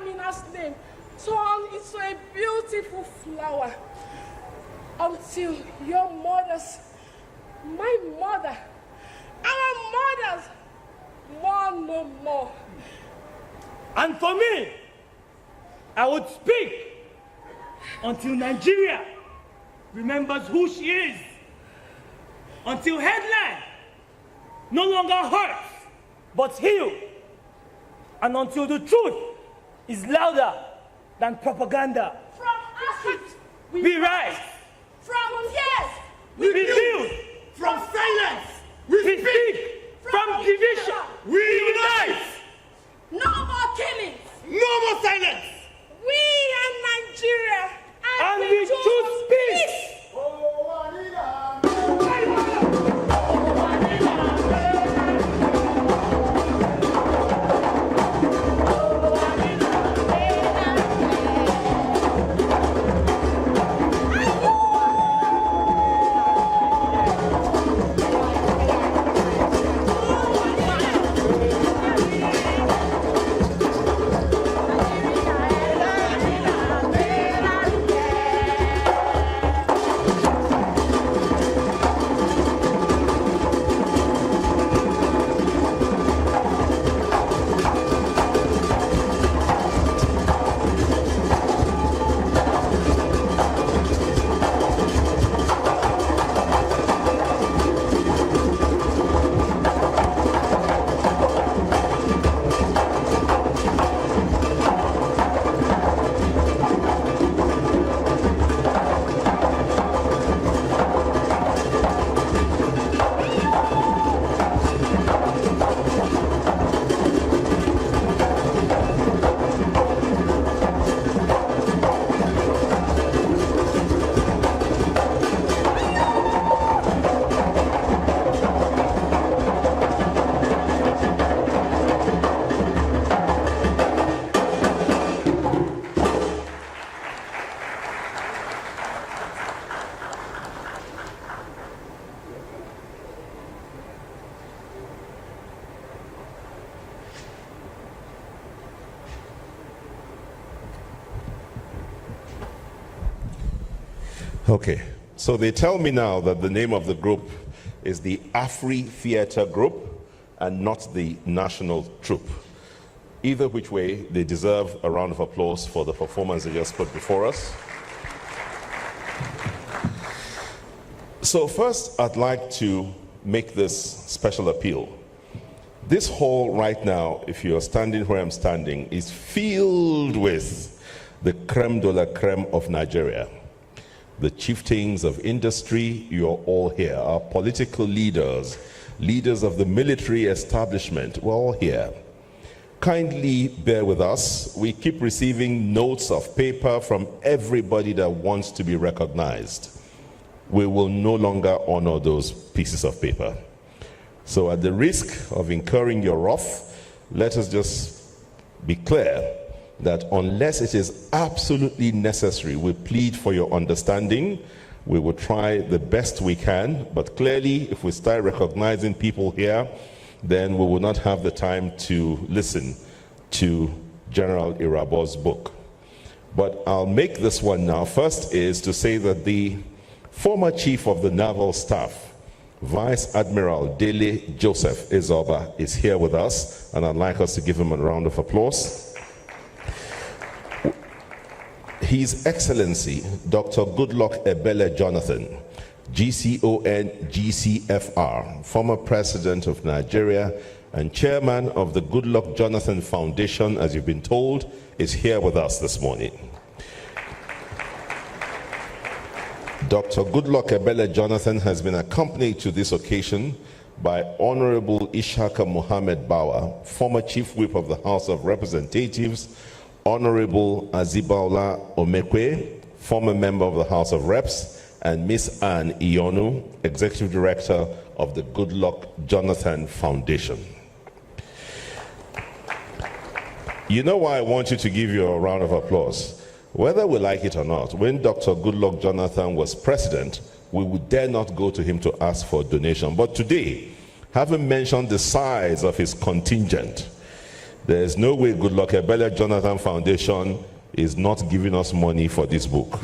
Amina's name turned into a beautiful flower until your mothers, my mother, our mothers, want no more. And for me, I would speak until Nigeria remembers who she is, until headline no longer hurts but heals, and until the truth is louder than propaganda. From ashes we rise. From tears we build. From silence we speak. From division we unite. No more killings. No more silence. We are Nigeria, and we choose peace. Okay, so they tell me now that the name of the group is the Afri Theatre Group and not the National Troupe. Either which way, they deserve a round of applause for the performance they just put before us. So first, I'd like to make this special appeal. This hall right now, if you're standing where I'm standing, is filled with the creme de la creme of Nigeria. The chieftains of industry, you're all here. Our political leaders, leaders of the military establishment, we're all here. Kindly bear with us. We keep receiving notes of paper from everybody that wants to be recognized. We will no longer honor those pieces of paper. So at the risk of incurring your wrath, let us just be clear that unless it is absolutely necessary, we plead for your understanding. We will try the best we can, but clearly if we start recognizing people here, then we will not have the time to listen to General Irabor's book. But I'll make this one now. First is to say that the former chief of the naval staff, Vice Admiral Dele Joseph Izoba, is here with us, and I'd like us to give him a round of applause. His Excellency, Dr. Goodluck Ebele Jonathan, GCON GCFR, former President of Nigeria and Chairman of the Goodluck Jonathan Foundation, as you've been told, is here with us this morning. Dr. Goodluck Ebele Jonathan has been accompanied to this occasion by Honorable Ishaka Mohammed Bawa, former Chief Whip of the House of Representatives, Honorable Azibaola Omekwe, former member of the House of Reps, and Miss Anne Iyonu, Executive Director of the Goodluck Jonathan Foundation. You know why I want you to give you a round of applause? Whether we like it or not, when Dr. Goodluck Jonathan was president, we would dare not go to him to ask for a donation. But today, having mentioned the size of his contingent, There is no way Goodluck Ebele Jonathan Foundation is not giving us money for this book.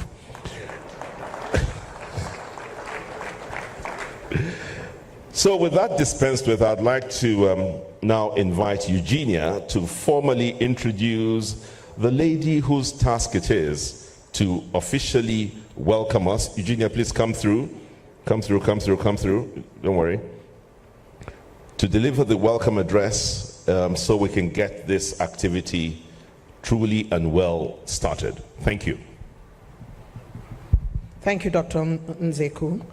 So with that dispensed with, I'd like to now invite Eugenia to formally introduce the lady whose task it is to officially welcome us. Eugenia, please come through. Come through. Don't worry. To deliver the welcome address so we can get this activity truly and well started. Thank you. Thank you, Dr. Nzeku.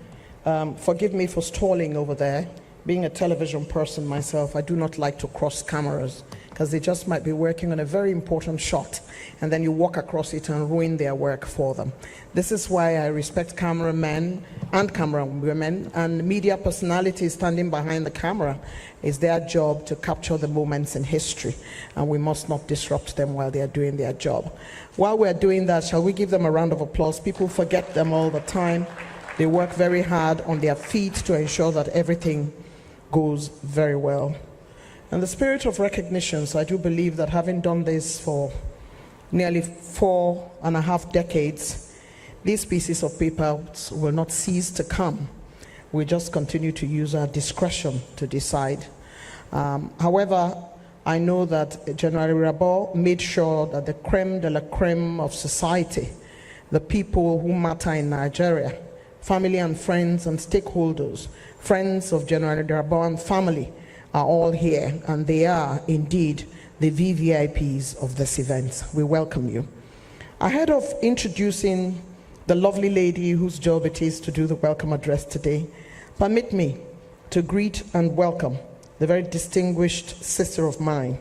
Forgive me for stalling over there. Being a television person myself, I do not like to cross cameras because they just might be working on a very important shot and then you walk across it and ruin their work for them. This is why I respect cameramen and camerawomen and media personalities standing behind the camera. It's their job to capture the moments in history and we must not disrupt them while they are doing their job. While we're doing that, shall we give them a round of applause? People forget them all the time. They work very hard on their feet to ensure that everything goes very well. In the spirit of recognition, so I do believe that having done this for nearly 4.5 decades, these pieces of paper will not cease to come. We just continue to use our discretion to decide. However, I know that General Irabor made sure that the creme de la creme of society, the people who matter in Nigeria, family and friends and stakeholders, friends of General Irabor and family are all here, and they are indeed the VVIPs of this event. We welcome you. Ahead of introducing the lovely lady whose job it is to do the welcome address today, permit me to greet and welcome the very distinguished sister of mine,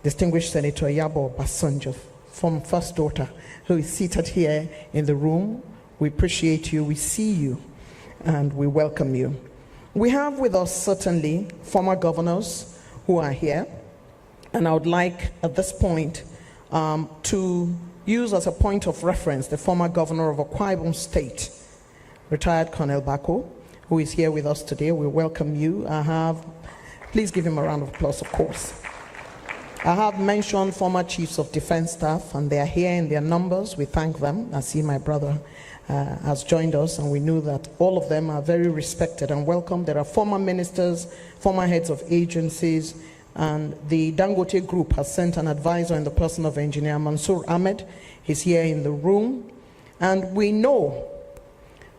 distinguished Senator Irabor Basanjo, from First Daughter, who is seated here in the room. We appreciate you, we see you, and we welcome you. We have with us certainly former governors who are here, and I would like at this point to use as a point of reference the former governor of Akwa Ibom State, retired Colonel Boko, who is here with us today. We welcome you. Please give him a round of applause, of course. I have mentioned former chiefs of defense staff, and they are here in their numbers. We thank them. I see my brother has joined us, and we know that all of them are very respected and welcome. There are former ministers, former heads of agencies, and the Dangote Group has sent an advisor in the person of Engineer Mansour Ahmed. He's here in the room. And we know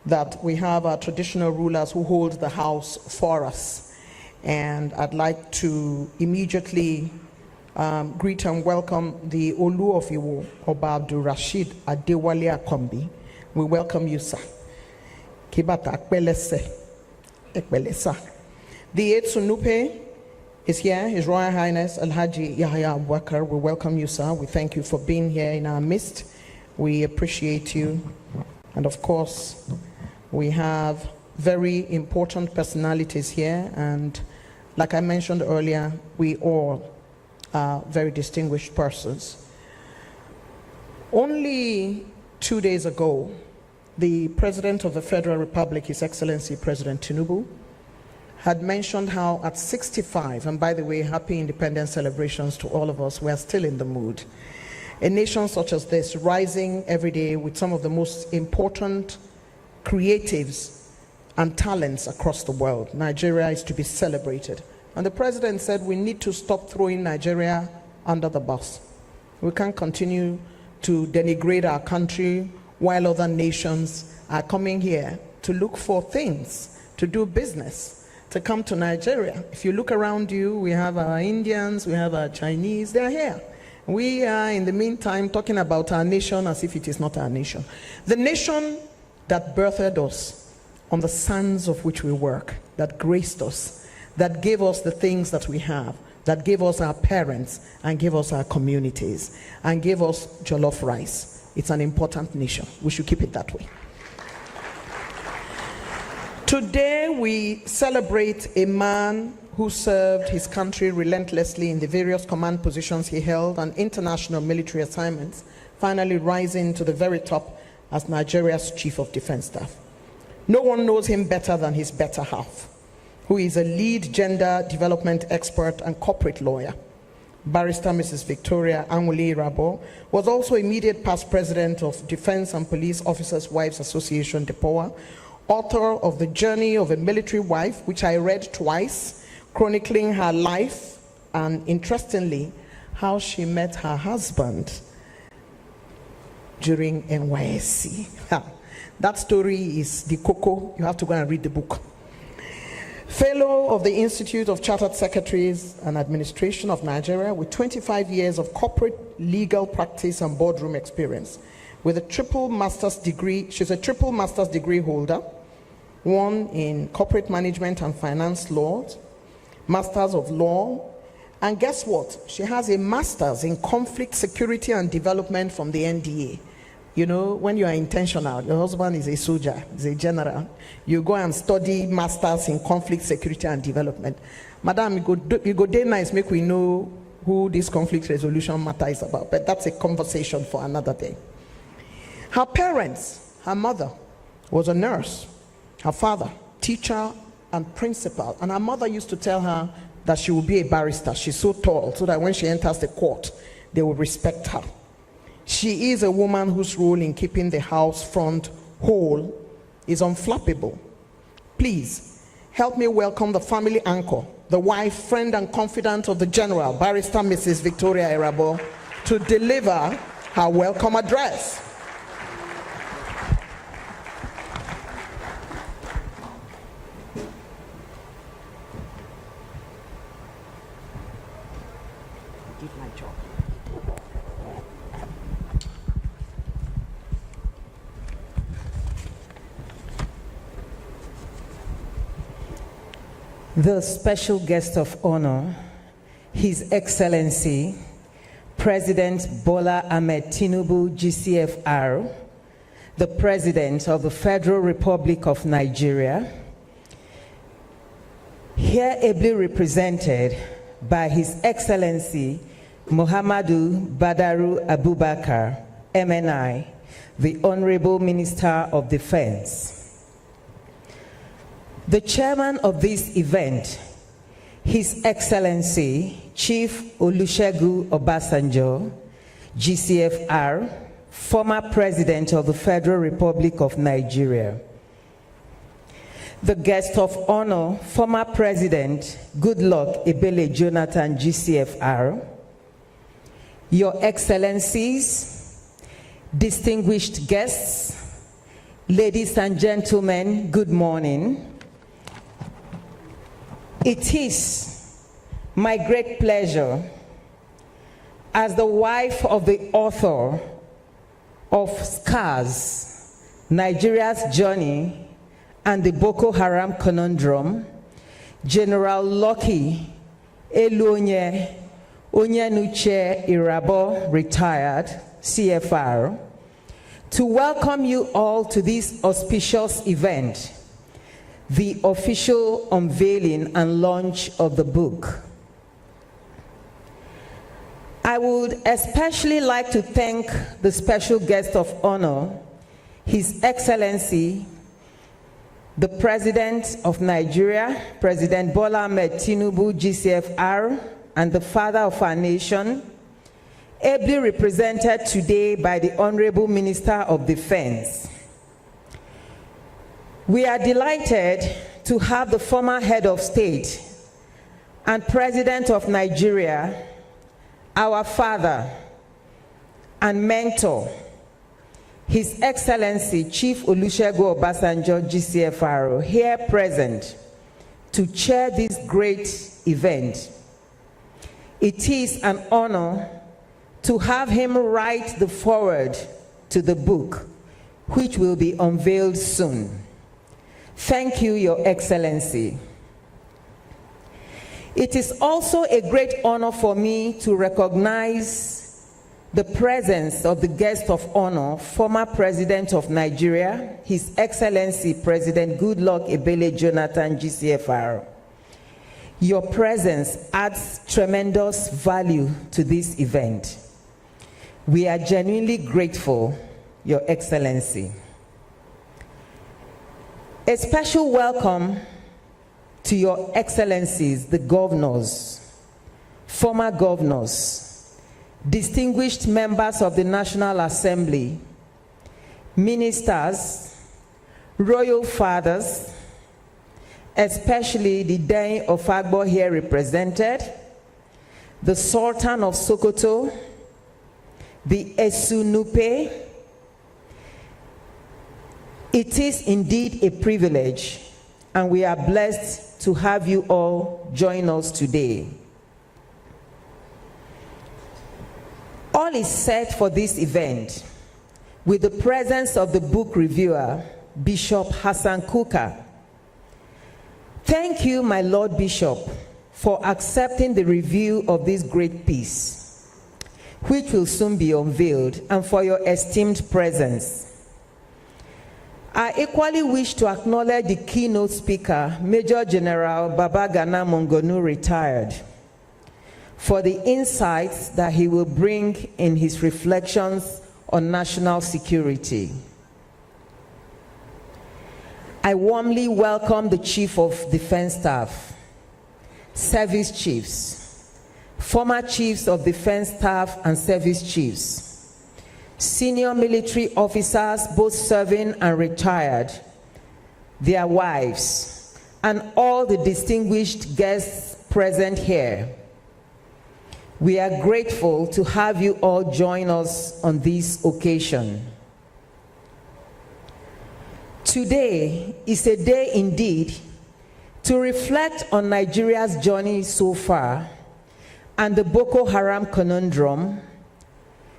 that we have our traditional rulers who hold the house for us. And I'd like to immediately greet and welcome the Olu of Iwo, Oba Abdul Rashid Adewale Akombi. We welcome you, sir. Kibata Ekbelesa. The Etsunupe is here, His Royal Highness Alhaji Yahya Abubakar. We welcome you, sir. We thank you for being here in our midst. We appreciate you. And of course, we have very important personalities here. And like I mentioned earlier, we all are very distinguished persons. Only 2 days ago, the President of the Federal Republic, His Excellency President Tinubu, had mentioned how at 65, and by the way, happy independence celebrations to all of us, we are still in the mood. A nation such as this, rising every day with some of the most important creatives and talents across the world. Nigeria is to be celebrated. And the President said we need to stop throwing Nigeria under the bus. We can't continue to denigrate our country while other nations are coming here to look for things, to do business, to come to Nigeria. If you look around you, we have our Indians, we have our Chinese, they're here. We are, in the meantime, talking about our nation as if it is not our nation. The nation that birthed us, on the sands of which we work, that graced us, that gave us the things that we have, that gave us our parents, and gave us our communities, and gave us jollof rice. It's an important nation. We should keep it that way. Today, we celebrate a man who served his country relentlessly in the various command positions he held and international military assignments, finally rising to the very top as Nigeria's Chief of Defense Staff. No one knows him better than his better half, who is a lead gender development expert and corporate lawyer. Barrister Mrs. Victoria Anwule Irabor, was also immediate past president of Defense and Police Officers' Wives Association, DEPOA, author of The Journey of a Military Wife, which I read twice, chronicling her life and, interestingly, how she met her husband during NYSC. That story is the cocoa. You have to go and read the book. Fellow of the Institute of Chartered Secretaries and Administration of Nigeria with 25 years of corporate legal practice and boardroom experience. With a triple master's degree, she's a triple master's degree holder, one in corporate management and finance law, masters of law, and guess what? She has a master's in conflict security and development from the NDA. You know, when you are intentional, your husband is a soldier, is a general, you go and study masters in conflict security and development. Madam, you go day nice, make we know who this conflict resolution matter is about, but that's a conversation for another day. Her parents, her mother was a nurse, her father, teacher and principal, and her mother used to tell her that she will be a barrister. She's so tall, so that when she enters the court, they will respect her. She is a woman whose role in keeping the house front whole is unflappable. Please, help me welcome the family anchor, the wife, friend, and confidant of the General, Barrister Mrs. Victoria Irabor, to deliver her welcome address. Did my job. The special guest of honor, His Excellency, President Bola Ahmed Tinubu, GCFR, the President of the Federal Republic of Nigeria, here ably represented by His Excellency Muhammadu Badaru Abubakar, MNI, the Honorable Minister of Defense. The chairman of this event, His Excellency Chief Olusegun Obasanjo, GCFR, former President of the Federal Republic of Nigeria. The guest of honor, former President Goodluck Ebele Jonathan, GCFR. Your Excellencies, distinguished guests, ladies and gentlemen, good morning. It is my great pleasure as the wife of the author of Scars, Nigeria's Journey and the Boko Haram Conundrum, General Lucky Elonye Onyenuche Irabor, retired, CFR, to welcome you all to this auspicious event, the official unveiling and launch of the book. I would especially like to thank the special guest of honor, His Excellency, the President of Nigeria, President Bola Ahmed Tinubu, GCFR, and the father of our nation, ably represented today by the Honorable Minister of Defense. We are delighted to have the former head of state and President of Nigeria, our father and mentor, His Excellency Chief Olusegun Obasanjo, GCFR, here present to chair this great event. It is an honor to have him write the foreword to the book, which will be unveiled soon. Thank you, Your Excellency. It is also a great honor for me to recognize the presence of the guest of honor, former President of Nigeria, His Excellency President Goodluck Ebele Jonathan, GCFR. Your presence adds tremendous value to this event. We are genuinely grateful, Your Excellency. A special welcome to Your Excellencies, the governors, former governors, distinguished members of the National Assembly, ministers, royal fathers, especially the Dane of Irabor here represented, the Sultan of Sokoto, the Esunupe. It is indeed a privilege, and we are blessed to have you all join us today. All is set for this event with the presence of the book reviewer, Bishop Hassan Kuka. Thank you, my Lord Bishop, for accepting the review of this great piece, which will soon be unveiled, and for your esteemed presence. I equally wish to acknowledge the keynote speaker, Major General Babagana Mongonu, retired, for the insights that he will bring in his reflections on national security. I warmly welcome the Chief of Defense Staff, Service Chiefs, former Chiefs of Defense Staff and Service Chiefs, senior military officers, both serving and retired, their wives, and all the distinguished guests present here. We are grateful to have you all join us on this occasion. Today is a day indeed to reflect on Nigeria's journey so far and the Boko Haram conundrum,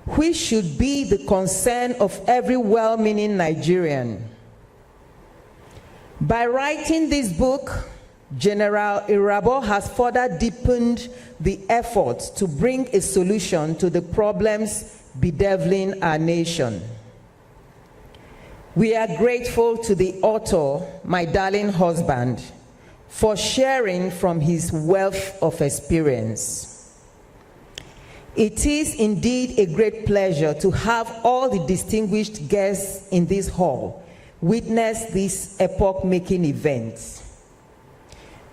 which should be the concern of every well-meaning Nigerian. By writing this book, General Irabor has further deepened the effort to bring a solution to the problems bedeviling our nation. We are grateful to the author, my darling husband, for sharing from his wealth of experience. It is indeed a great pleasure to have all the distinguished guests in this hall witness this epoch-making event.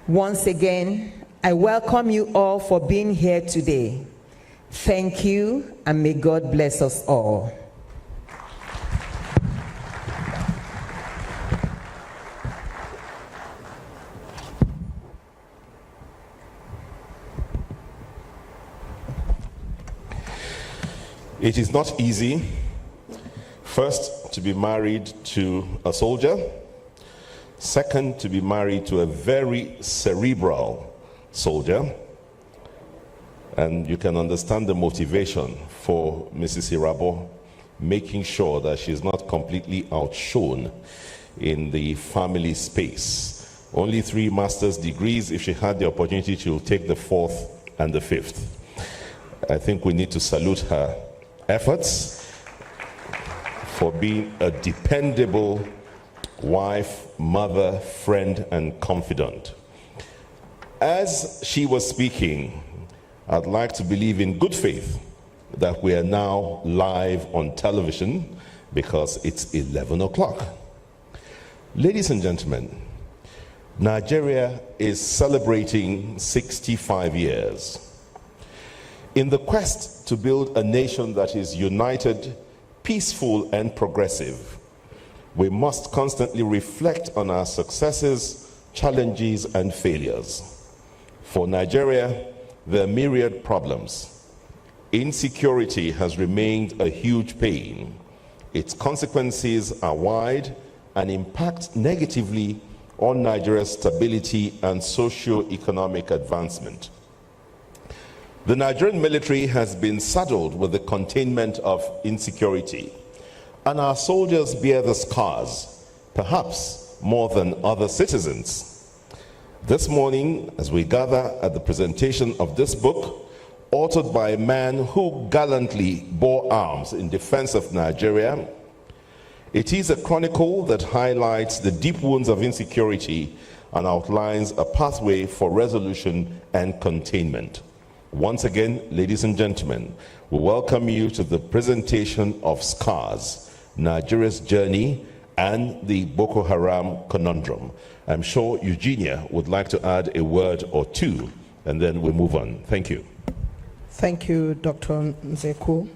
Once again, I welcome you all for being here today. Thank you, and may God bless us all. It is not easy, first, to be married to a soldier, second, to be married to a very cerebral soldier, and you can understand the motivation for Mrs. Irabor making sure that she's not completely outshone in the family space. Only 3 master's degrees. If she had the opportunity, she will take the 4th and the 5th. I think we need to salute her efforts for being a dependable wife, mother, friend, and confidant. As she was speaking, I'd like to believe in good faith that we are now live on television because it's 11 o'clock. Ladies and gentlemen, Nigeria is celebrating 65 years. In the quest to build a nation that is united, peaceful, and progressive, we must constantly reflect on our successes, challenges, and failures. For Nigeria, there are myriad problems. Insecurity has remained a huge pain. Its consequences are wide and impact negatively on Nigeria's stability and socio-economic advancement. The Nigerian military has been saddled with the containment of insecurity, and our soldiers bear the scars, perhaps more than other citizens. This morning, as we gather at the presentation of this book, authored by a man who gallantly bore arms in defense of Nigeria, it is a chronicle that highlights the deep wounds of insecurity and outlines a pathway for resolution and containment. Once again, ladies and gentlemen, we welcome you to the presentation of Scars, Nigeria's Journey and the Boko Haram Conundrum. I'm sure Eugenia would like to add a word or two, and then we'll move on. Thank you. Thank you, Dr. Nzeku.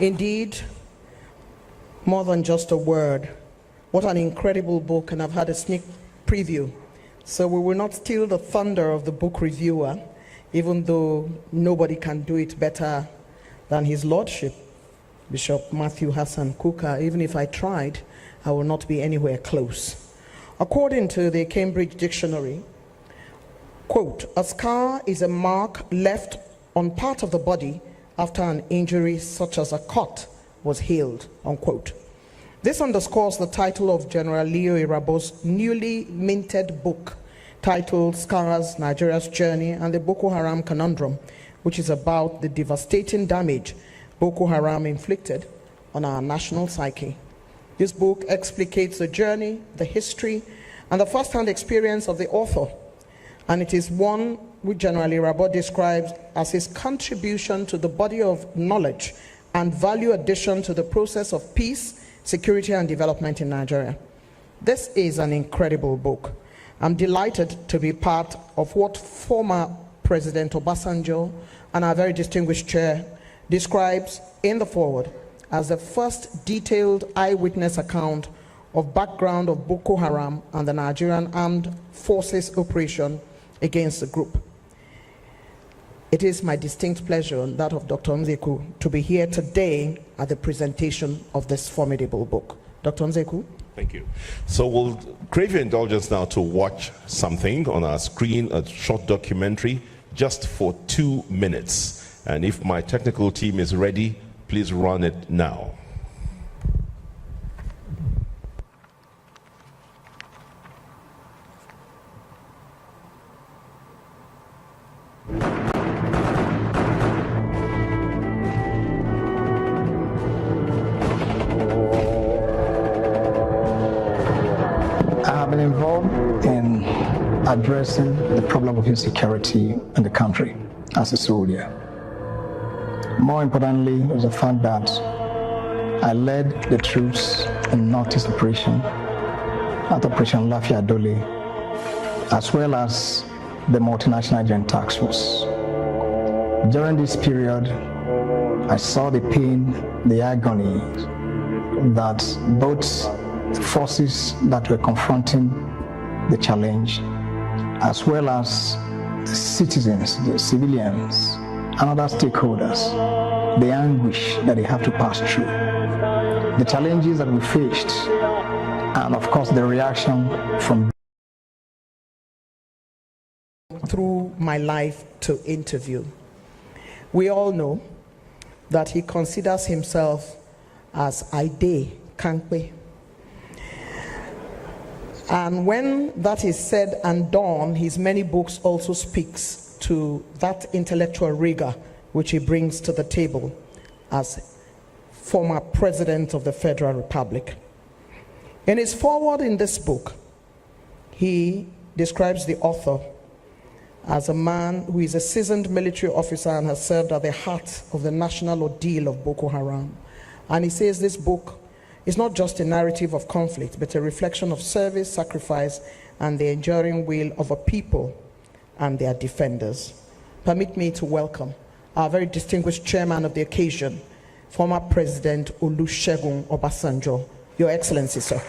Indeed, more than just a word. What an incredible book, and I've had a sneak preview. So we will not steal the thunder of the book reviewer, even though nobody can do it better than His Lordship, Bishop Matthew Hassan Kuka. Even if I tried, I will not be anywhere close. According to the Cambridge Dictionary, quote, a scar is a mark left on part of the body after an injury such as a cut was healed, unquote. This underscores the title of General Leo Irabor's newly minted book titled Scars, Nigeria's Journey and the Boko Haram Conundrum, which is about the devastating damage Boko Haram inflicted on our national psyche. This book explicates the journey, the history, and the first-hand experience of the author, and it is one which General Irabor describes as his contribution to the body of knowledge and value addition to the process of peace, security, and development in Nigeria. This is an incredible book. I'm delighted to be part of what former President Obasanjo and our very distinguished chair describes in the foreword as the first detailed eyewitness account of background of Boko Haram and the Nigerian Armed Forces operation against the group. It is my distinct pleasure and that of Dr. Nzeku to be here today at the presentation of this formidable book. Dr. Nzeku. Thank you. So we'll crave your indulgence now to watch something on our screen, a short documentary, just for 2 minutes. And if my technical team is ready, please run it now. Addressing the problem of insecurity in the country as a soldier. More importantly was the fact that I led the troops in Northeast Operation, at Operation Lafia Dole, as well as the Multinational Joint Task Force. During this period, I saw the pain, the agony that both forces that were confronting the challenge, as well as the citizens, the civilians, and other stakeholders, the anguish that they have to pass through, the challenges that we faced, and of course the reaction from through my life to interview. We all know that he considers himself as Aide Kankpe. And when that is said and done, his many books also speaks to that intellectual rigor which he brings to the table as former President of the Federal Republic. In his foreword in this book, he describes the author as a man who is a seasoned military officer and has served at the heart of the national ordeal of Boko Haram. And he says this book is not just a narrative of conflict, but a reflection of service, sacrifice, and the enduring will of a people and their defenders. Permit me to welcome our very distinguished chairman of the occasion, former President Olusegun Obasanjo. Your Excellency, sir.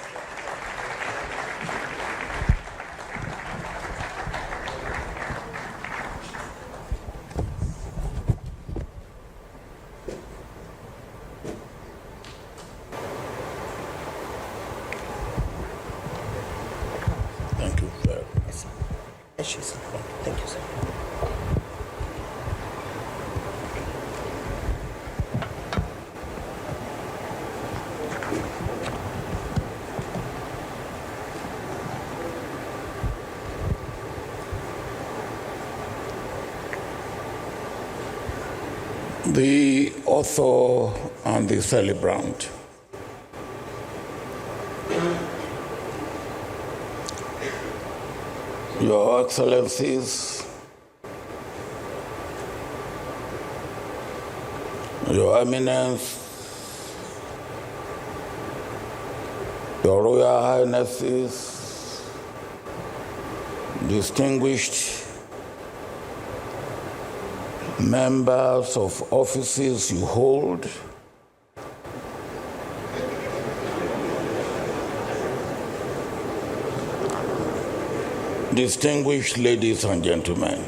Thank you very much. Thank you, sir. The author and the celebrant. Your Excellencies, Your Eminence, Your Royal Highnesses, distinguished members of offices you hold, distinguished ladies and gentlemen,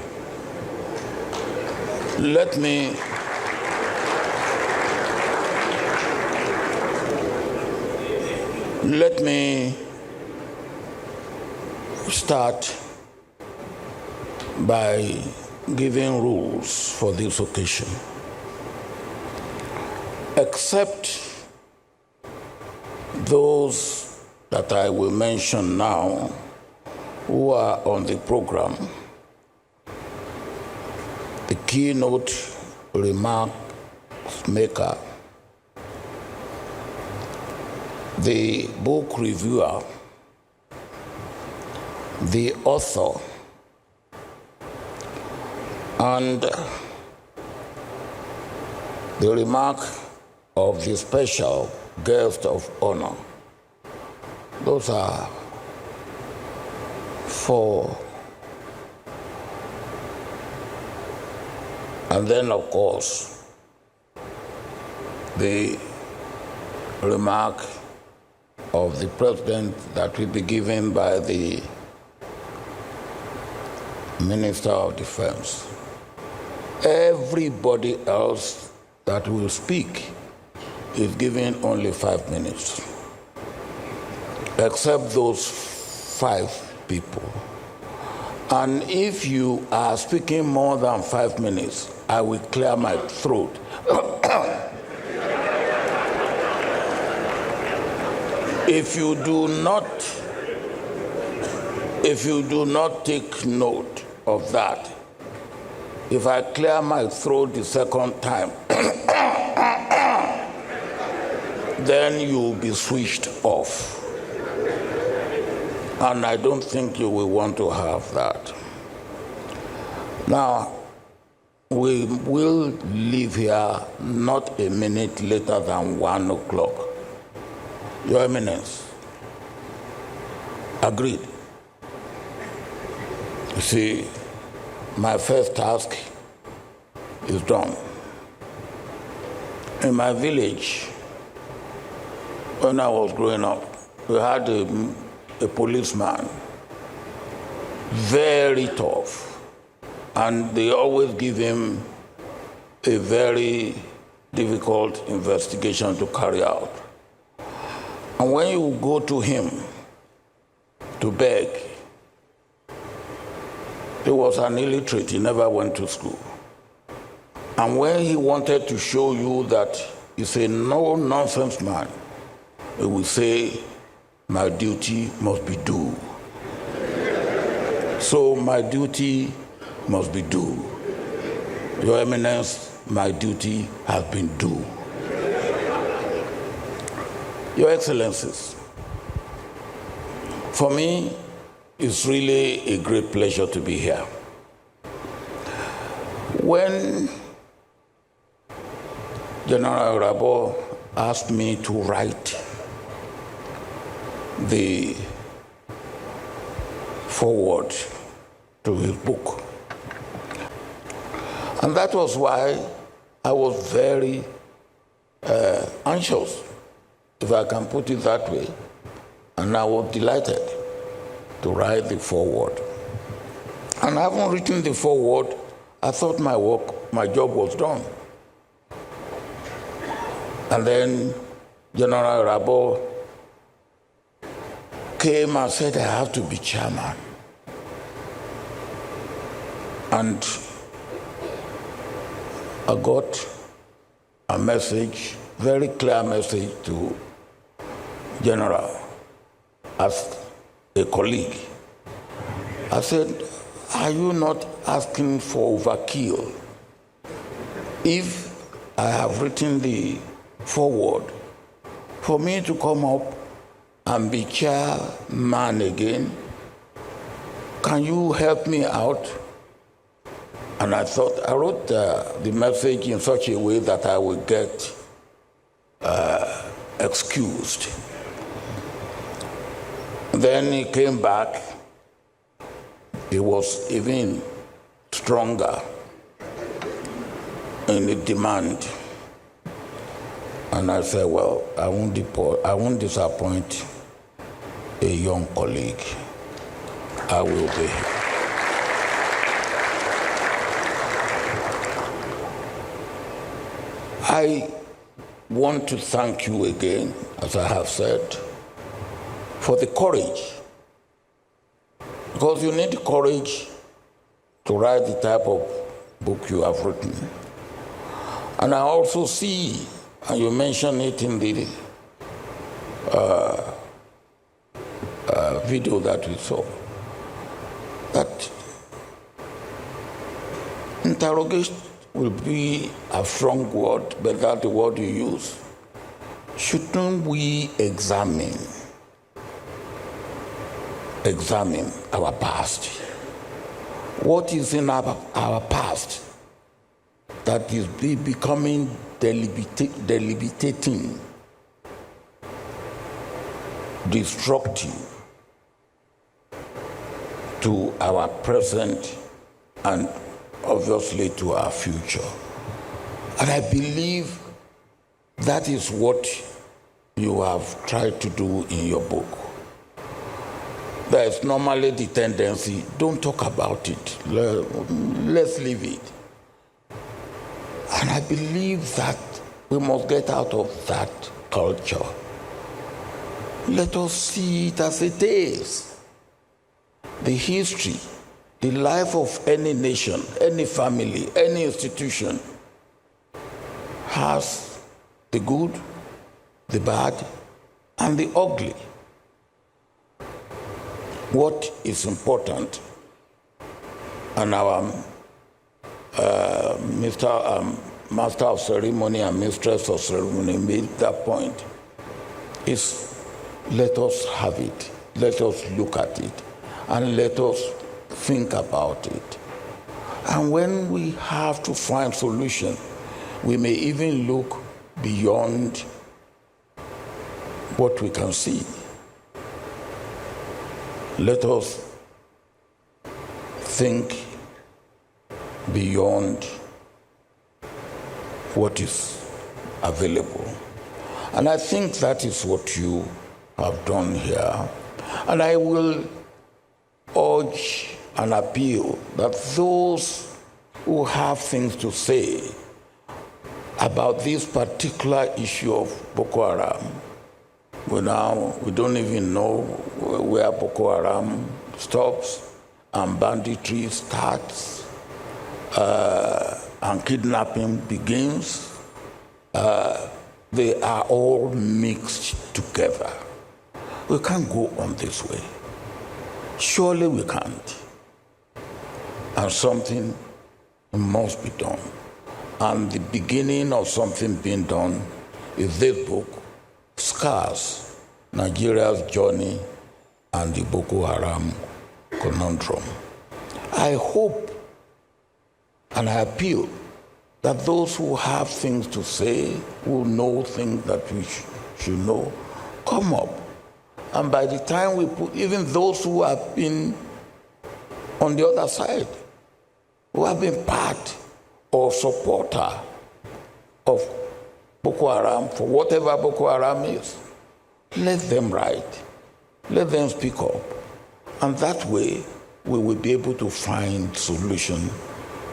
let me start by giving rules for this occasion. Except those that I will mention now who are on the program, the keynote remark maker, the book reviewer, the author, and the remark of the special guest of honor. Those are 4. And then, of course, the remark of the president that will be given by the Minister of Defense. Everybody else that will speak is given only 5 minutes, except those 5 people. And if you are speaking more than 5 minutes, I will clear my throat. If you do not take note of that, if I clear my throat the second time, then you will be switched off. And I don't think you will want to have that. Now, we will leave here not a minute later than 1 o'clock. Your Eminence, agreed. You see, my first task is done. In my village, when I was growing up, we had a policeman, very tough, and they always give him a very difficult investigation to carry out. And when you go to him to beg, he was an illiterate, he never went to school. And when he wanted to show you that he's a no-nonsense man, he would say, my duty must be due. So my duty must be due. Your Eminence, my duty has been due. Your Excellencies, for me, it's really a great pleasure to be here. When General Irabor asked me to write the foreword to his book, and that was why I was very anxious, if I can put it that way, and I was delighted to write the foreword. And having written the foreword, I thought my job was done. And then General Irabor came and said, I have to be chairman. And I got a message, very clear message to General as a colleague. I said, are you not asking for overkill? If I have written the foreword, for me to come up and be chairman again, can you help me out? And I thought, I wrote the message in such a way that I would get excused. Then he came back. He was even stronger. in the demand. And I said, well, I won't disappoint a young colleague. I will be here. I want to thank you again, as I have said, for the courage. Because you need courage to write the type of book you have written. And I also see, and you mentioned it in the video that we saw, that interrogation will be a strong word, but that's the word you use. Shouldn't we examine our past? What is in our past that is becoming debilitating, destructive to our present and obviously to our future? And I believe that is what you have tried to do in your book. There is normally the tendency, don't talk about it, let's leave it. And I believe that we must get out of that culture. Let us see it as it is. The history, the life of any nation, any family, any institution has the good, the bad, and the ugly. What is important, and our Master of Ceremony and Mistress of Ceremony made that point, is let us have it, let us look at it, and let us think about it. And when we have to find solution, we may even look beyond what we can see. Let us think beyond what is available. And I think that is what you have done here. And I will urge and appeal that those who have things to say about this particular issue of Boko Haram, we don't even know where Boko Haram stops and banditry starts and kidnapping begins. They are all mixed together. We can't go on this way. Surely we can't. And something must be done. And the beginning of something being done is this book, Scars, Nigeria's Journey and the Boko Haram Conundrum. I hope and I appeal that those who have things to say, who know things that we should know, come up. And by the time we put, even those who have been on the other side, who have been part or supporter of Boko Haram, for whatever Boko Haram is, let them write, let them speak up. And that way, we will be able to find solution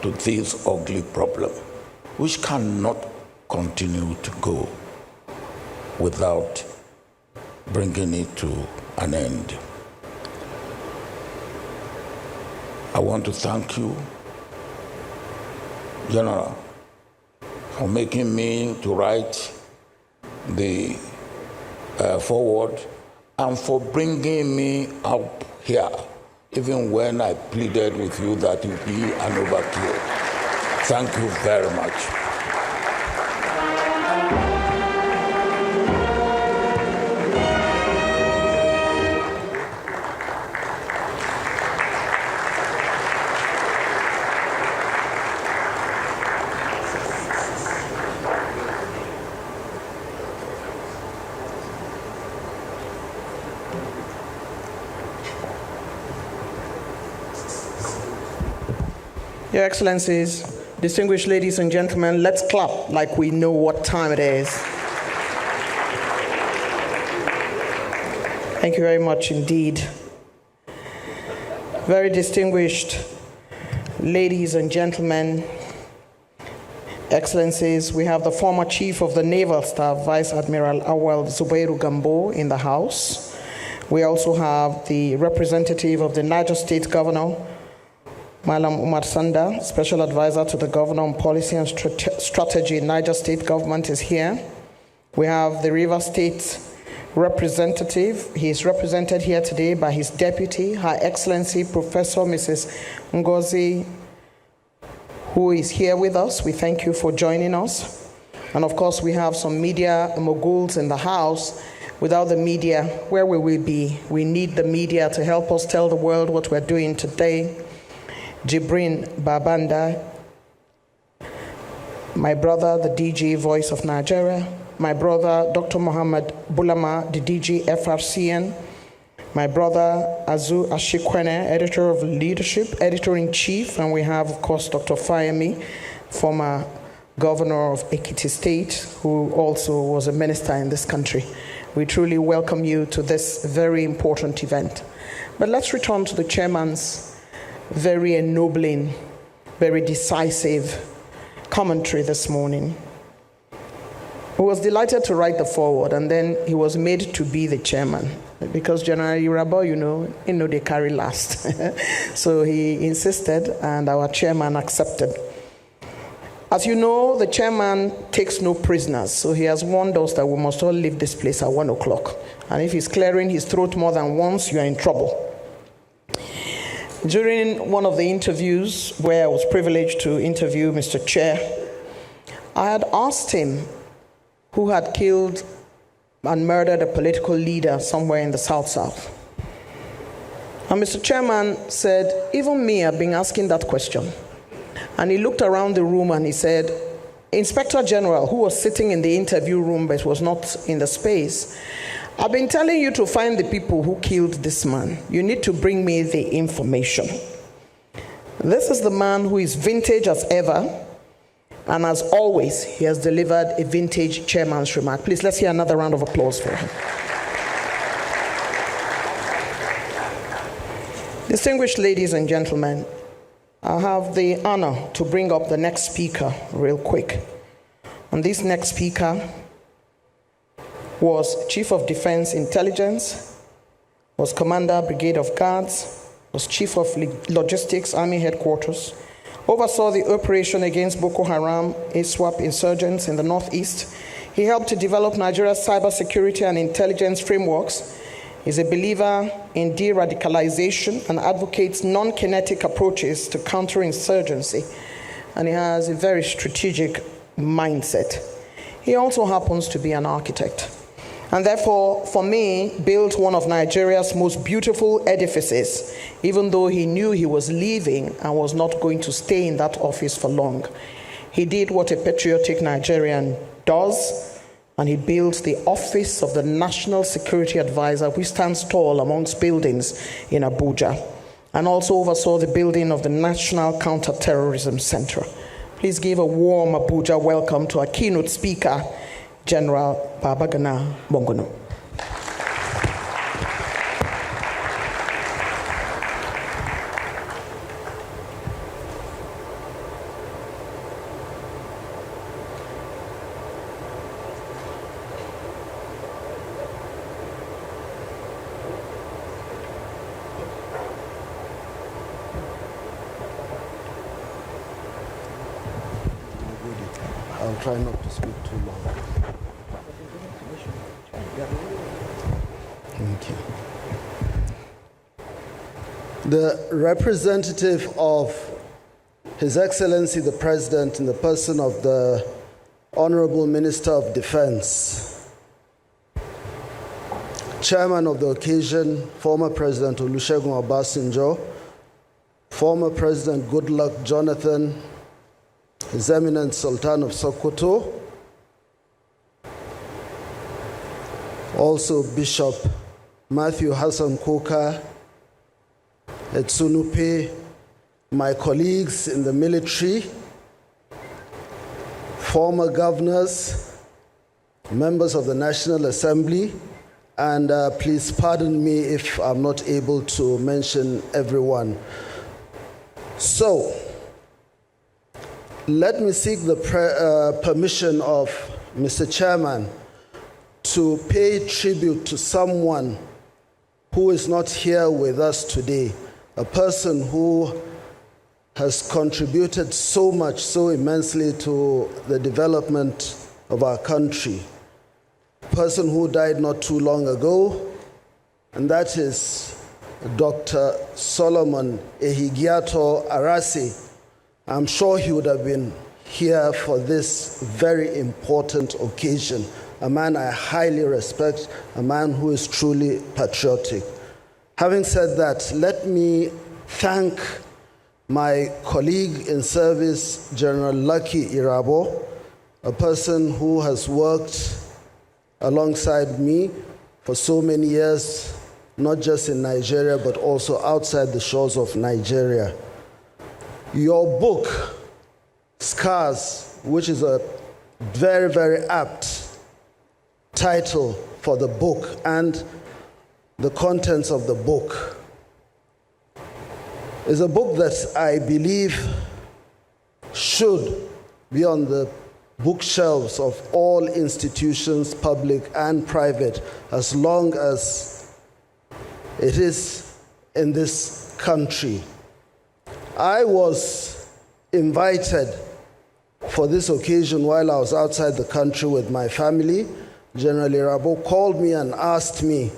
to this ugly problem, which cannot continue to go without bringing it to an end. I want to thank you, General, for making me to write the foreword and for bringing me up here, even when I pleaded with you that it be an overkill. Thank you very much. Your Excellencies, Distinguished ladies and gentlemen, let's clap like we know what time it is. Thank you very much indeed. Very distinguished ladies and gentlemen, Excellencies, we have the former Chief of the Naval Staff, Vice Admiral Awal Zubairu Gambo, in the House. We also have the representative of the Niger State Governor, Malam Umar Sanda, Special Advisor to the Governor on Policy and Strategy. Niger State Government is here. We have the River State representative. He is represented here today by his deputy, Her Excellency Professor Mrs. Ngozi, who is here with us. We thank you for joining us. And of course, we have some media moguls in the house. Without the media, where will we be? We need the media to help us tell the world what we're doing today. Jibrin Babanda, my brother, the DG Voice of Nigeria, my brother, Dr. Mohammed Bulama, the DG FRCN, my brother, Azu Ashikwene, editor of Leadership, editor-in-chief, and we have, of course, Dr. Fayemi, former governor of Ekiti State, who also was a minister in this country. We truly welcome you to this very important event. But let's return to the chairman's very ennobling, very decisive commentary this morning. He was delighted to write the foreword, and then he was made to be the chairman, because General Irabor, they carry last. So he insisted, and our chairman accepted. As you know, the chairman takes no prisoners, so he has warned us that we must all leave this place at 1 o'clock. And if he's clearing his throat more than once, you are in trouble. During one of the interviews where I was privileged to interview Mr. Chair, I had asked him who had killed and murdered a political leader somewhere in the South. And Mr. Chairman said, even me, I've been asking that question. And he looked around the room and he said, Inspector General, who was sitting in the interview room but was not in the space, I've been telling you to find the people who killed this man. You need to bring me the information. This is the man who is vintage as ever, and as always, he has delivered a vintage chairman's remark. Please, let's hear another round of applause for him. Distinguished ladies and gentlemen, I have the honor to bring up the next speaker real quick. And this next speaker was Chief of Defense Intelligence, was Commander Brigade of Guards, was Chief of Logistics, Army Headquarters, oversaw the operation against Boko Haram, ISWAP insurgents in the Northeast. He helped to develop Nigeria's cybersecurity and intelligence frameworks. He's a believer in de-radicalization and advocates non-kinetic approaches to counterinsurgency. And he has a very strategic mindset. He also happens to be an architect. And therefore, for me, built one of Nigeria's most beautiful edifices, even though he knew he was leaving and was not going to stay in that office for long. He did what a patriotic Nigerian does, and he built the office of the National Security Advisor, which stands tall amongst buildings in Abuja, and also oversaw the building of the National Counterterrorism Center. Please give a warm Abuja welcome to our keynote speaker, General Babagana Mongono. I'll try not to speak too long. Thank you. The representative of His Excellency the President in the person of the Honorable Minister of Defense, Chairman of the occasion, former President Olusegun Obasanjo, former President Goodluck Jonathan, His Eminence Sultan of Sokoto, also Bishop Matthew Hassan Koka, Etsunupe, my colleagues in the military, former governors, members of the National Assembly, and please pardon me if I'm not able to mention everyone. So, let me seek the permission of Mr. Chairman to pay tribute to someone who is not here with us today, a person who has contributed so much, so immensely to the development of our country. A person who died not too long ago, and that is Dr. Solomon Ehigiato Arase. I'm sure he would have been here for this very important occasion. A man I highly respect, a man who is truly patriotic. Having said that, let me thank my colleague in service, General Lucky Irabor, a person who has worked alongside me for so many years, not just in Nigeria, but also outside the shores of Nigeria. Your book, Scars, which is a very, very apt title for the book and the contents of the book, is a book that I believe should be on the bookshelves of all institutions, public and private, as long as it is in this country. I was invited for this occasion while I was outside the country with my family. General Irabor called me and asked me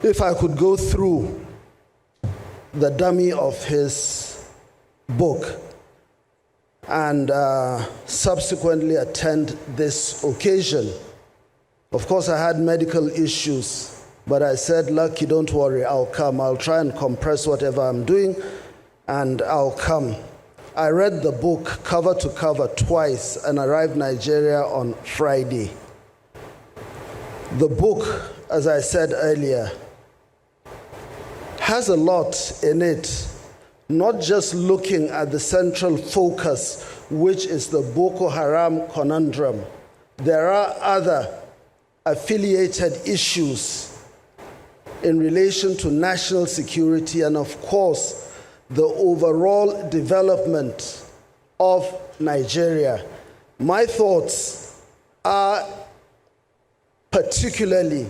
if I could go through the dummy of his book and subsequently attend this occasion. Of course, I had medical issues, but I said, Lucky, don't worry, I'll come. I'll try and compress whatever I'm doing, and I'll come. I read the book cover to cover twice and arrived Nigeria on Friday. The book, as I said earlier, has a lot in it, not just looking at the central focus, which is the Boko Haram conundrum. There are other affiliated issues in relation to national security and, of course, the overall development of Nigeria. My thoughts are particularly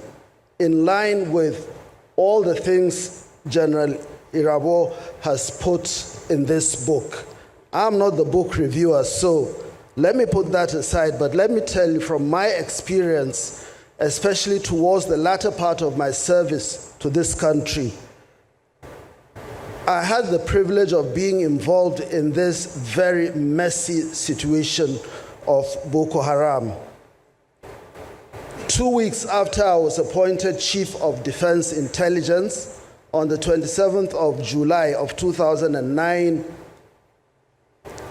in line with all the things General Irabor has put in this book. I'm not the book reviewer, so let me put that aside, but let me tell you from my experience, especially towards the latter part of my service to this country, I had the privilege of being involved in this very messy situation of Boko Haram. 2 weeks after I was appointed Chief of Defense Intelligence, on the 27th of July of 2009,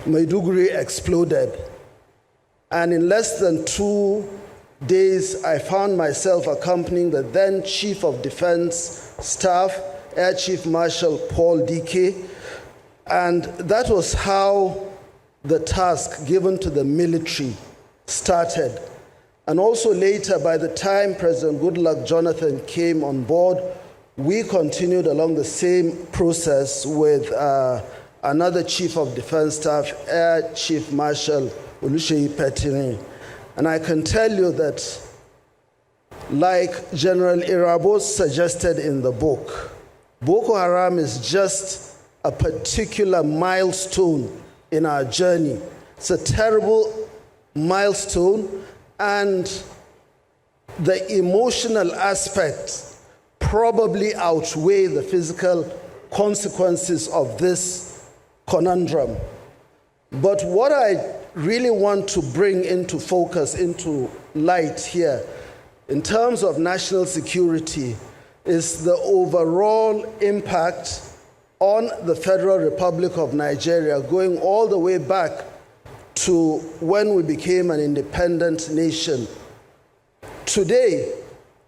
Maiduguri exploded. And in less than 2 days, I found myself accompanying the then Chief of Defense Staff, Air Chief Marshal Paul Dike. And that was how the task given to the military started. And also later, by the time President Goodluck Jonathan came on board, we continued along the same process with another Chief of Defense Staff, Air Chief Marshal Oluseyi Petini. And I can tell you that, like General Irabor suggested in the book, Boko Haram is just a particular milestone in our journey. It's a terrible milestone, and the emotional aspects probably outweigh the physical consequences of this conundrum. But what I really want to bring into focus, into light here, in terms of national security, is the overall impact on the Federal Republic of Nigeria, going all the way back to when we became an independent nation. Today,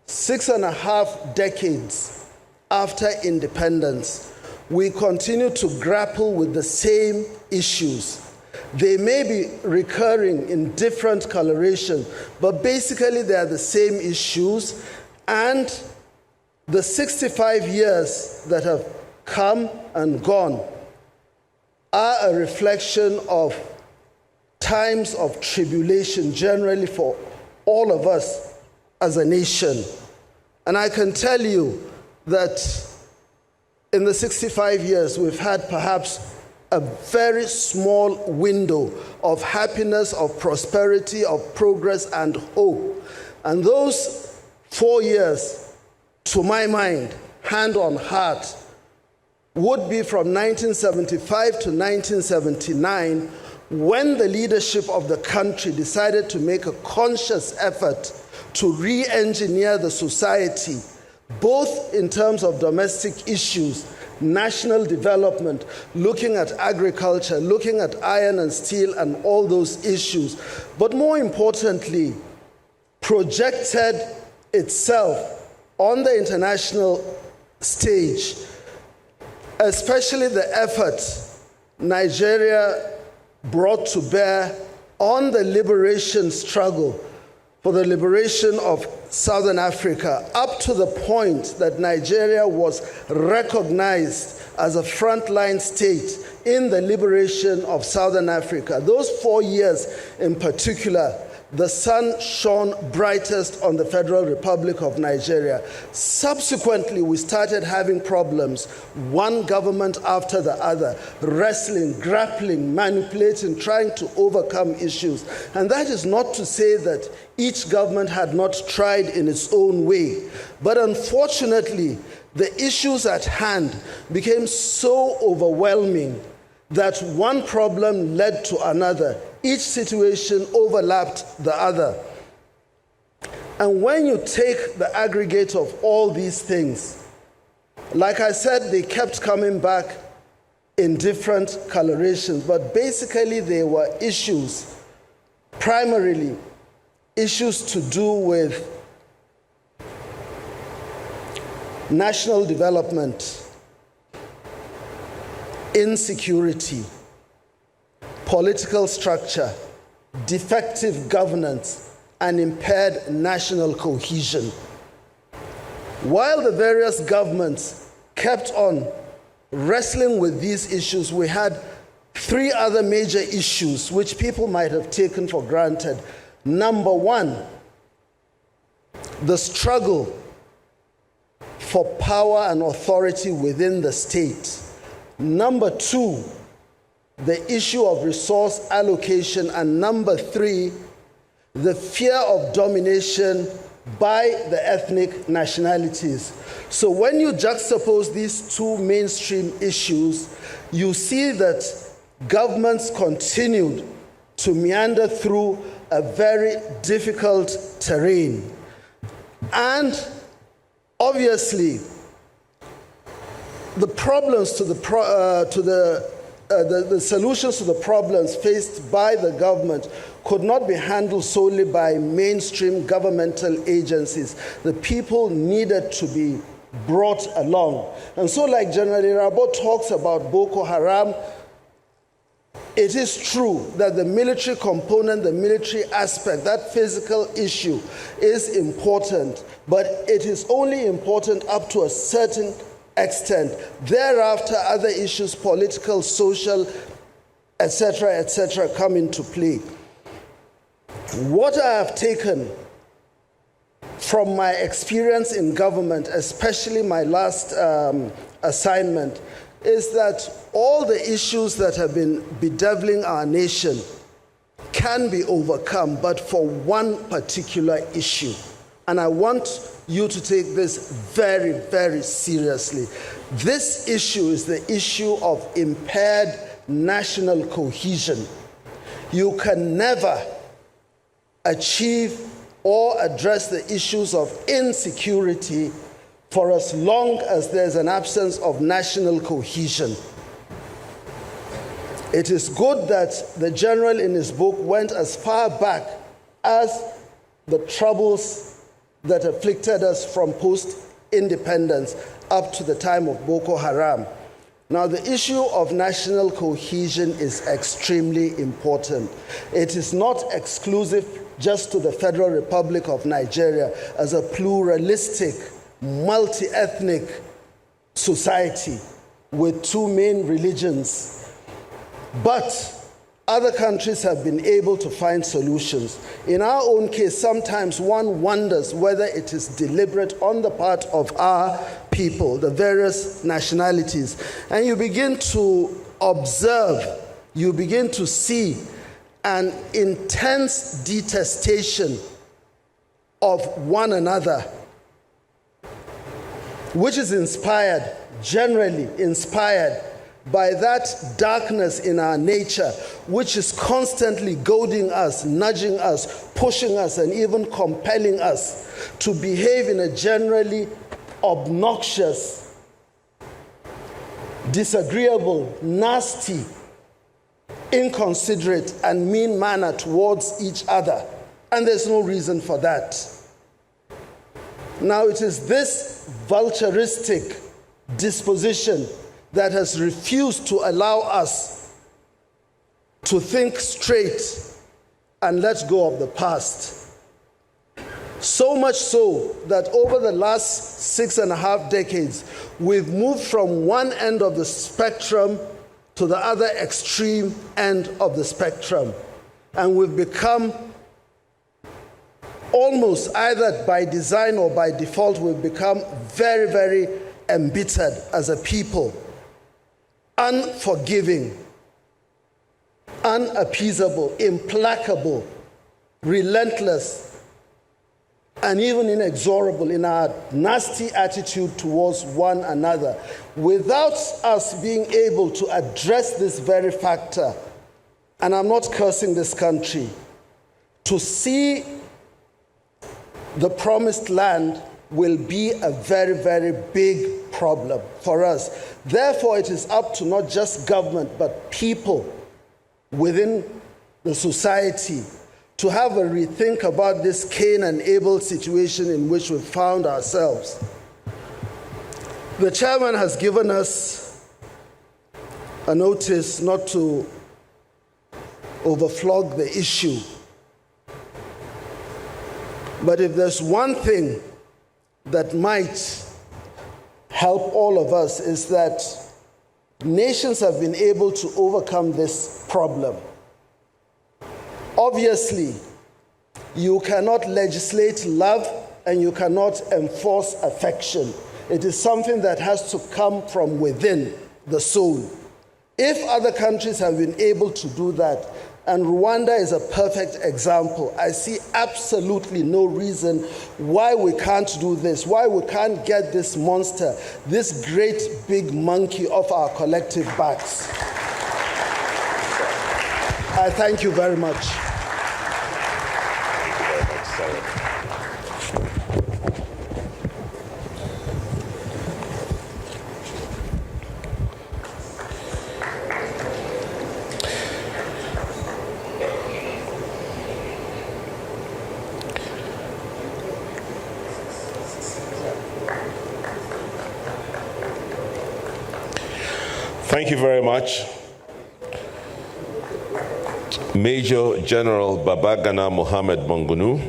6.5 decades after independence, we continue to grapple with the same issues. They may be recurring in different coloration, but basically they are the same issues, and the 65 years that have come and gone are a reflection of times of tribulation generally for all of us as a nation. And I can tell you that in the 65 years, we've had perhaps a very small window of happiness, of prosperity, of progress, and hope. And those 4 years, to my mind, hand on heart, would be from 1975 to 1979, when the leadership of the country decided to make a conscious effort to re-engineer the society, both in terms of domestic issues, national development, looking at agriculture, looking at iron and steel and all those issues, but more importantly, projected itself on the international stage, especially the effort Nigeria brought to bear on the liberation struggle for the liberation of Southern Africa, up to the point that Nigeria was recognized as a frontline state in the liberation of Southern Africa. Those 4 years in particular, the sun shone brightest on the Federal Republic of Nigeria. Subsequently, we started having problems, one government after the other, wrestling, grappling, manipulating, trying to overcome issues. And that is not to say that each government had not tried in its own way. But unfortunately, the issues at hand became so overwhelming that one problem led to another. Each situation overlapped the other. And when you take the aggregate of all these things, like I said, they kept coming back in different colorations, but basically they were issues, primarily issues to do with national development, insecurity, political structure, defective governance, and impaired national cohesion. While the various governments kept on wrestling with these issues, we had 3 other major issues which people might have taken for granted. Number 1, the struggle for power and authority within the state. Number 2, the issue of resource allocation. And number 3, the fear of domination by the ethnic nationalities. So when you juxtapose these 2 mainstream issues, you see that governments continued to meander through a very difficult terrain. And obviously, the problems to the solutions to the problems faced by the government could not be handled solely by mainstream governmental agencies. The people needed to be brought along. And so, like General Irabor talks about Boko Haram, it is true that the military component, the military aspect, that physical issue is important, but it is only important up to a certain extent. Thereafter, other issues, political, social, etc., come into play. What I have taken from my experience in government, especially my last assignment, is that all the issues that have been bedeviling our nation can be overcome, but for one particular issue. And I want you to take this very, very seriously. This issue is the issue of impaired national cohesion. You can never achieve or address the issues of insecurity for as long as there's an absence of national cohesion. It is good that the general in his book went as far back as the troubles that afflicted us from post-independence up to the time of Boko Haram. Now, the issue of national cohesion is extremely important. It is not exclusive just to the Federal Republic of Nigeria as a pluralistic, multi-ethnic society with two main religions. But other countries have been able to find solutions. In our own case, sometimes one wonders whether it is deliberate on the part of our people, the various nationalities. And you begin to observe, you begin to see an intense detestation of one another, which is inspired, generally inspired, by that darkness in our nature, which is constantly goading us, nudging us, pushing us, and even compelling us to behave in a generally obnoxious, disagreeable, nasty, inconsiderate, and mean manner towards each other. And there's no reason for that. Now, it is this vulturistic disposition that has refused to allow us to think straight and let go of the past. So much so that over the last 6.5 decades, we've moved from one end of the spectrum to the other extreme end of the spectrum. And we've become almost, either by design or by default, we've become very, very embittered as a people. Unforgiving, unappeasable, implacable, relentless, and even inexorable in our nasty attitude towards one another, without us being able to address this very factor. And I'm not cursing this country. To see the promised land will be a very, very big problem for us. Therefore, it is up to not just government, but people within the society to have a rethink about this Cain and Abel situation in which we found ourselves. The chairman has given us a notice not to overflog the issue. But if there's one thing that might help all of us, is that nations have been able to overcome this problem. Obviously, you cannot legislate love and you cannot enforce affection. It is something that has to come from within the soul. If other countries have been able to do that, and Rwanda is a perfect example, I see absolutely no reason why we can't do this, why we can't get this monster, this great big monkey off our collective backs. I thank you very much. Thank you very much, Major General Babagana Mohammed Mangunu.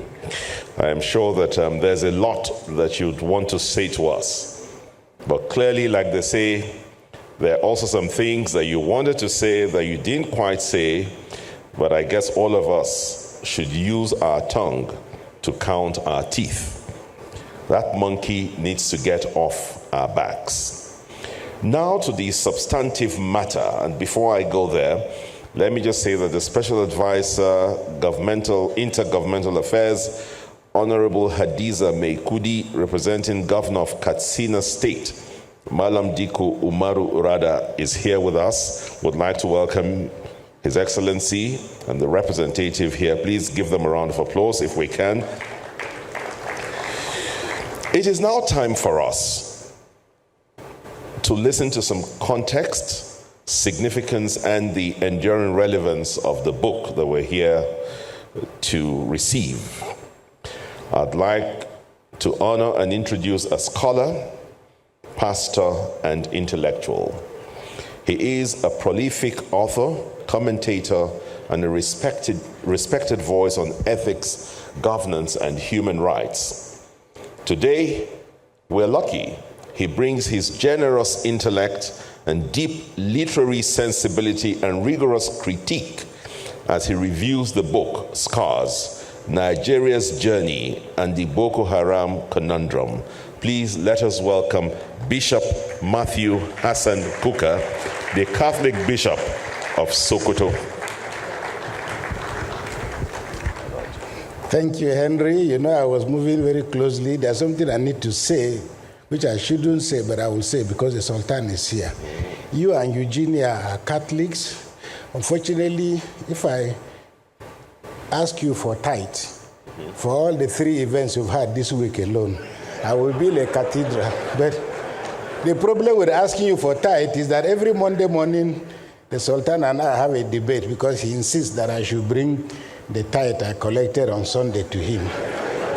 I am sure that there's a lot that you'd want to say to us. But clearly, like they say, there are also some things that you wanted to say that you didn't quite say, but I guess all of us should use our tongue to count our teeth. That monkey needs to get off our backs. Now to the substantive matter, and before I go there, let me just say that the Special Advisor, Intergovernmental Affairs, Honorable Hadiza Meikudi, representing Governor of Katsina State, Malam Diko Umaru Urada, is here with us. Would like to welcome His Excellency and the representative here. Please give them a round of applause if we can. It is now time for us to listen to some context, significance, and the enduring relevance of the book that we're here to receive. I'd like to honor and introduce a scholar, pastor, and intellectual. He is a prolific author, commentator, and a respected voice on ethics, governance, and human rights. Today, we're lucky he brings his generous intellect and deep literary sensibility and rigorous critique as he reviews the book, Scars, Nigeria's Journey and the Boko Haram Conundrum. Please let us welcome Bishop Matthew Hassan Kuka, the Catholic Bishop of Sokoto. Thank you, Henry. You know, I was moving very closely. There's something I need to say, which I shouldn't say, but I will say because the Sultan is here. You and Eugenia are Catholics. Unfortunately, if I ask you for tithe for all the 3 events you've had this week alone, I will build a cathedral. But the problem with asking you for tithe is that every Monday morning, the Sultan and I have a debate because he insists that I should bring the tithe I collected on Sunday to him.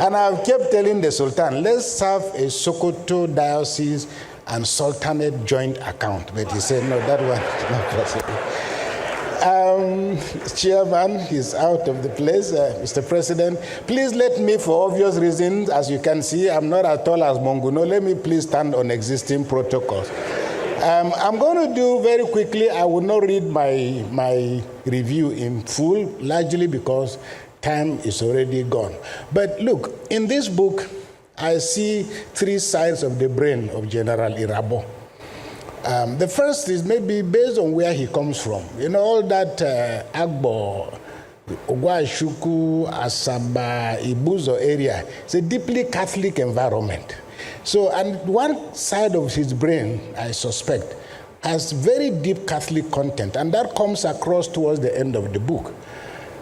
And I've kept telling the Sultan, let's have a Sokoto Diocese and Sultanate joint account. But he said, no, that one is not possible. Chairman is out of the place. Mr. President, please let me, for obvious reasons, as you can see, I'm not as tall as Monguno. Let me please stand on existing protocols. I'm going to do very quickly. I will not read my review in full, largely because time is already gone. But look, in this book, I see 3 sides of the brain of General Irabor. The first is maybe based on where he comes from. You know, all that Agbo, Ogwashuku, Asaba, Ibuzo area, it's a deeply Catholic environment. So, and one side of his brain, I suspect, has very deep Catholic content, and that comes across towards the end of the book.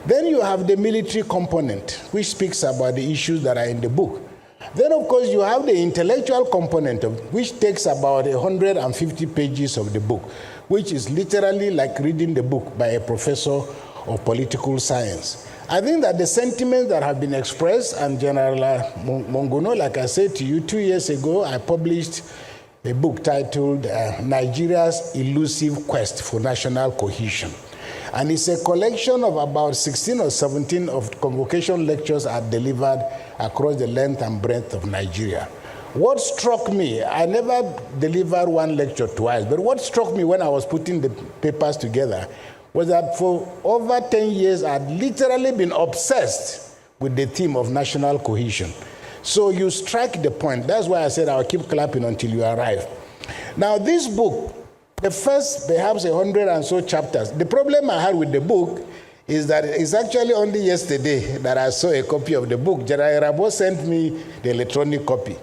Then you have the military component, which speaks about the issues that are in the book. Then, of course, you have the intellectual component, which takes about 150 pages of the book, which is literally like reading the book by a professor of political science. I think that the sentiments that have been expressed, and General Monguno, like I said to you, 2 years ago, I published a book titled Nigeria's Elusive Quest for National Cohesion. And it's a collection of about 16 or 17 of convocation lectures I delivered across the length and breadth of Nigeria. What struck me, I never delivered one lecture twice, but what struck me when I was putting the papers together was that for over 10 years, I'd literally been obsessed with the theme of national cohesion. So you strike the point. That's why I said I'll keep clapping until you arrive. Now, this book, the first perhaps 100 and so chapters, the problem I had with the book is that it's actually only yesterday that I saw a copy of the book. General Irabor sent me the electronic copy.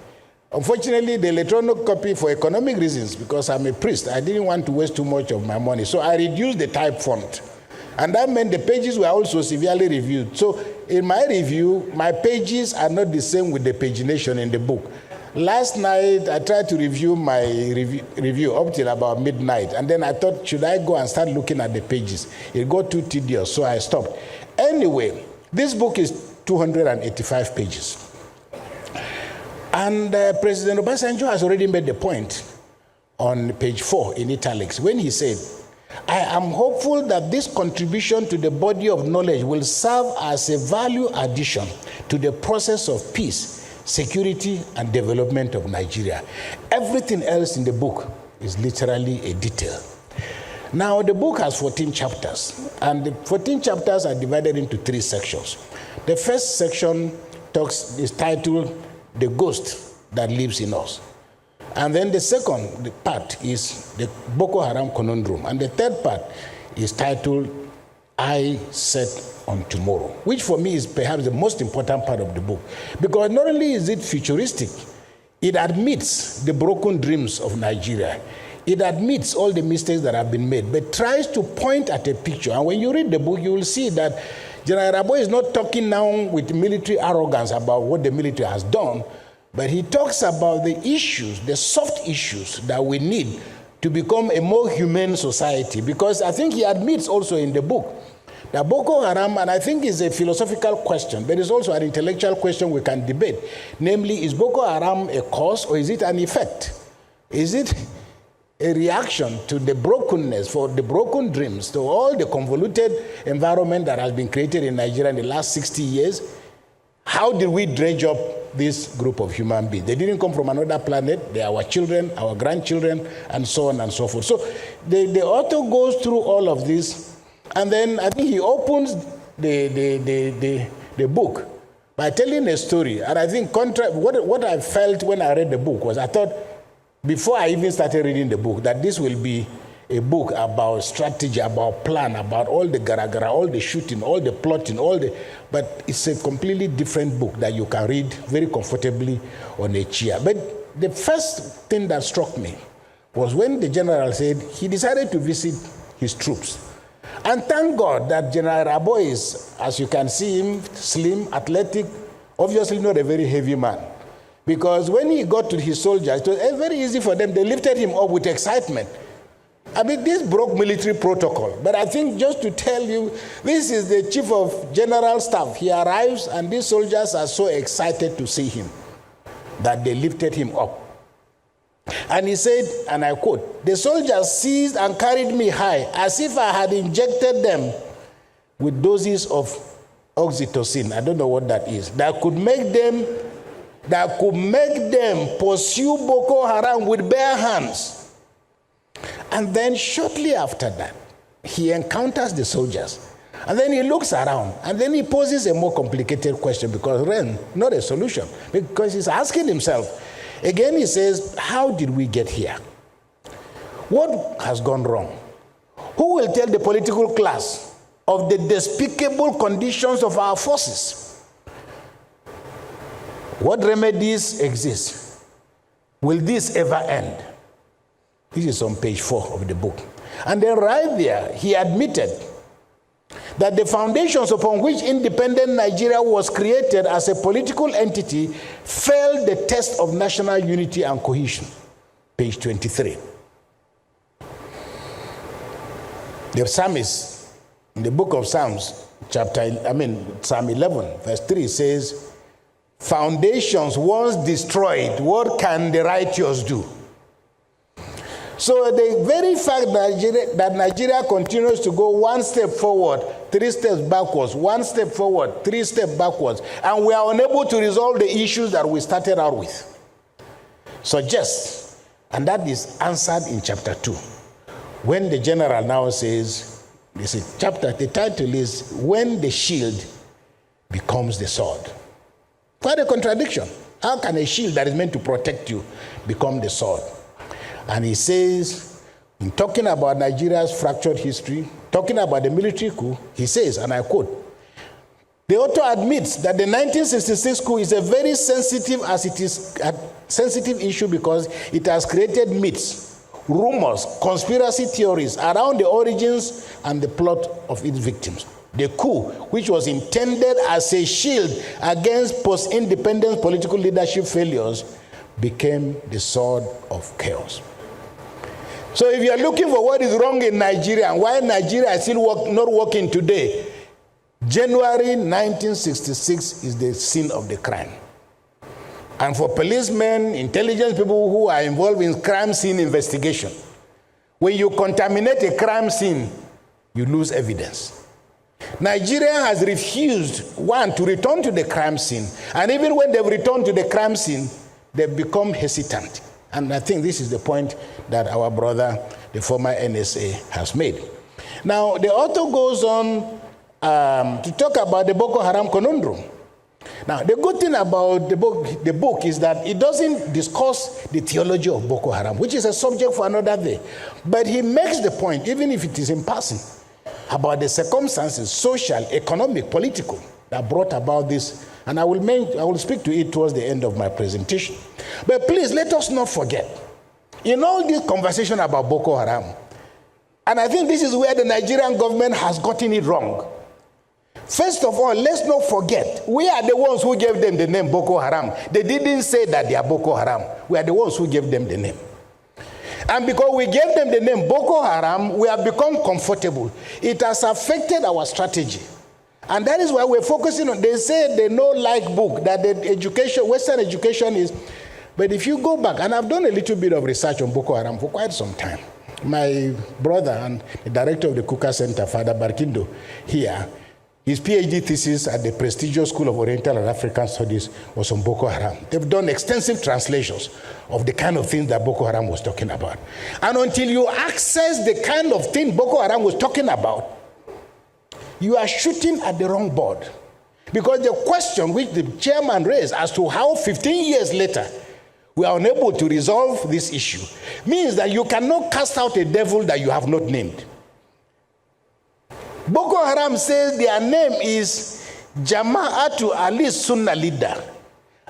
Unfortunately, the electronic copy, for economic reasons, because I'm a priest, I didn't want to waste too much of my money. So I reduced the type font. And that meant the pages were also severely reviewed. So in my review, my pages are not the same with the pagination in the book. Last night, I tried to review my review up till about midnight. And then I thought, should I go and start looking at the pages? It got too tedious, so I stopped. Anyway, this book is 285 pages. And President Obasanjo has already made the point on page 4 in italics when he said, I am hopeful that this contribution to the body of knowledge will serve as a value addition to the process of peace, security, and development of Nigeria. Everything else in the book is literally a detail. Now, the book has 14 chapters, and the 14 chapters are divided into 3 sections. The first section is titled The Ghost That Lives in Us. And then the second part is the Boko Haram Conundrum. And the third part is titled I Set on Tomorrow, which for me is perhaps the most important part of the book. Because not only is it futuristic, it admits the broken dreams of Nigeria. It admits all the mistakes that have been made, but tries to point at a picture. And when you read the book, you will see that General Irabor is not talking now with military arrogance about what the military has done, but he talks about the issues, the soft issues that we need to become a more humane society. Because I think he admits also in the book that Boko Haram, and I think it's a philosophical question, but it's also an intellectual question we can debate. Namely, is Boko Haram a cause or is it an effect? Is it a reaction to the brokenness, for the broken dreams, to all the convoluted environment that has been created in Nigeria in the last 60 years. How did we dredge up this group of human beings? They didn't come from another planet. They are our children, our grandchildren, and so on and so forth. So the author goes through all of this, and then I think he opens the book by telling a story. And I think what I felt when I read the book was, I thought, before I even started reading the book, that this will be a book about strategy, about plan, about all the gara-gara, all the shooting, all the plotting, but it's a completely different book that you can read very comfortably on a chair. But the first thing that struck me was when the general said he decided to visit his troops. And thank God that General Irabor is, as you can see him, slim, athletic, obviously not a very heavy man. Because when he got to his soldiers, it was very easy for them. They lifted him up with excitement. I mean, this broke military protocol. But I think just to tell you, this is the chief of general staff. He arrives, and these soldiers are so excited to see him that they lifted him up. And he said, and I quote, "The soldiers seized and carried me high, as if I had injected them with doses of oxytocin." I don't know what that is. That could make them pursue Boko Haram with bare hands. And then shortly after that, he encounters the soldiers. And then he looks around, and then he poses a more complicated question, because not a solution, because he's asking himself. Again, he says, how did we get here? What has gone wrong? Who will tell the political class of the despicable conditions of our forces? What remedies exist? Will this ever end? This is on page 4 of the book. And then right there, he admitted that the foundations upon which independent Nigeria was created as a political entity failed the test of national unity and cohesion. Page 23. The psalmist, in the book of Psalms, Psalm 11, verse 3 says, "Foundations once destroyed, what can the righteous do?" So the very fact that Nigeria continues to go one step forward, 3 steps backwards, one step forward, 3 steps backwards, and we are unable to resolve the issues that we started out with, suggests, and that is answered in chapter 2, when the general now says, the title is, "When the Shield Becomes the Sword." Quite a contradiction. How can a shield that is meant to protect you become the sword? And he says, in talking about Nigeria's fractured history, talking about the military coup, he says, and I quote, "The author admits that the 1966 coup is a very sensitive issue because it has created myths, rumors, conspiracy theories around the origins and the plot of its victims. The coup, which was intended as a shield against post-independence political leadership failures, became the sword of chaos." So if you are looking for what is wrong in Nigeria and why Nigeria is still not working today, January 1966 is the scene of the crime. And for policemen, intelligence people who are involved in crime scene investigation, when you contaminate a crime scene, you lose evidence. Nigeria has refused, to return to the crime scene. And even when they've returned to the crime scene, they've become hesitant. And I think this is the point that our brother, the former NSA, has made. Now, the author goes on to talk about the Boko Haram conundrum. Now, the good thing about the book is that it doesn't discuss the theology of Boko Haram, which is a subject for another day. But he makes the point, even if it is in passing, about the circumstances, social, economic, political, that brought about this. And I will speak to it towards the end of my presentation. But please, let us not forget, in all this conversation about Boko Haram, and I think this is where the Nigerian government has gotten it wrong. First of all, let's not forget, we are the ones who gave them the name Boko Haram. They didn't say that they are Boko Haram. We are the ones who gave them the name. And because we gave them the name Boko Haram, we have become comfortable. It has affected our strategy. And that is why we're focusing on, they say the no-like book, that the education, Western education is But if you go back, and I've done a little bit of research on Boko Haram for quite some time. My brother and the director of the Kuka Center, Father Barkindo, here, his PhD thesis at the prestigious School of Oriental and African Studies was on Boko Haram. They've done extensive translations of the kind of things that Boko Haram was talking about. And until you access the kind of thing Boko Haram was talking about, you are shooting at the wrong board. Because the question which the chairman raised as to how 15 years later we are unable to resolve this issue means that you cannot cast out a devil that you have not named. Boko Haram says their name is Jama'atu Ali Sunnah Leader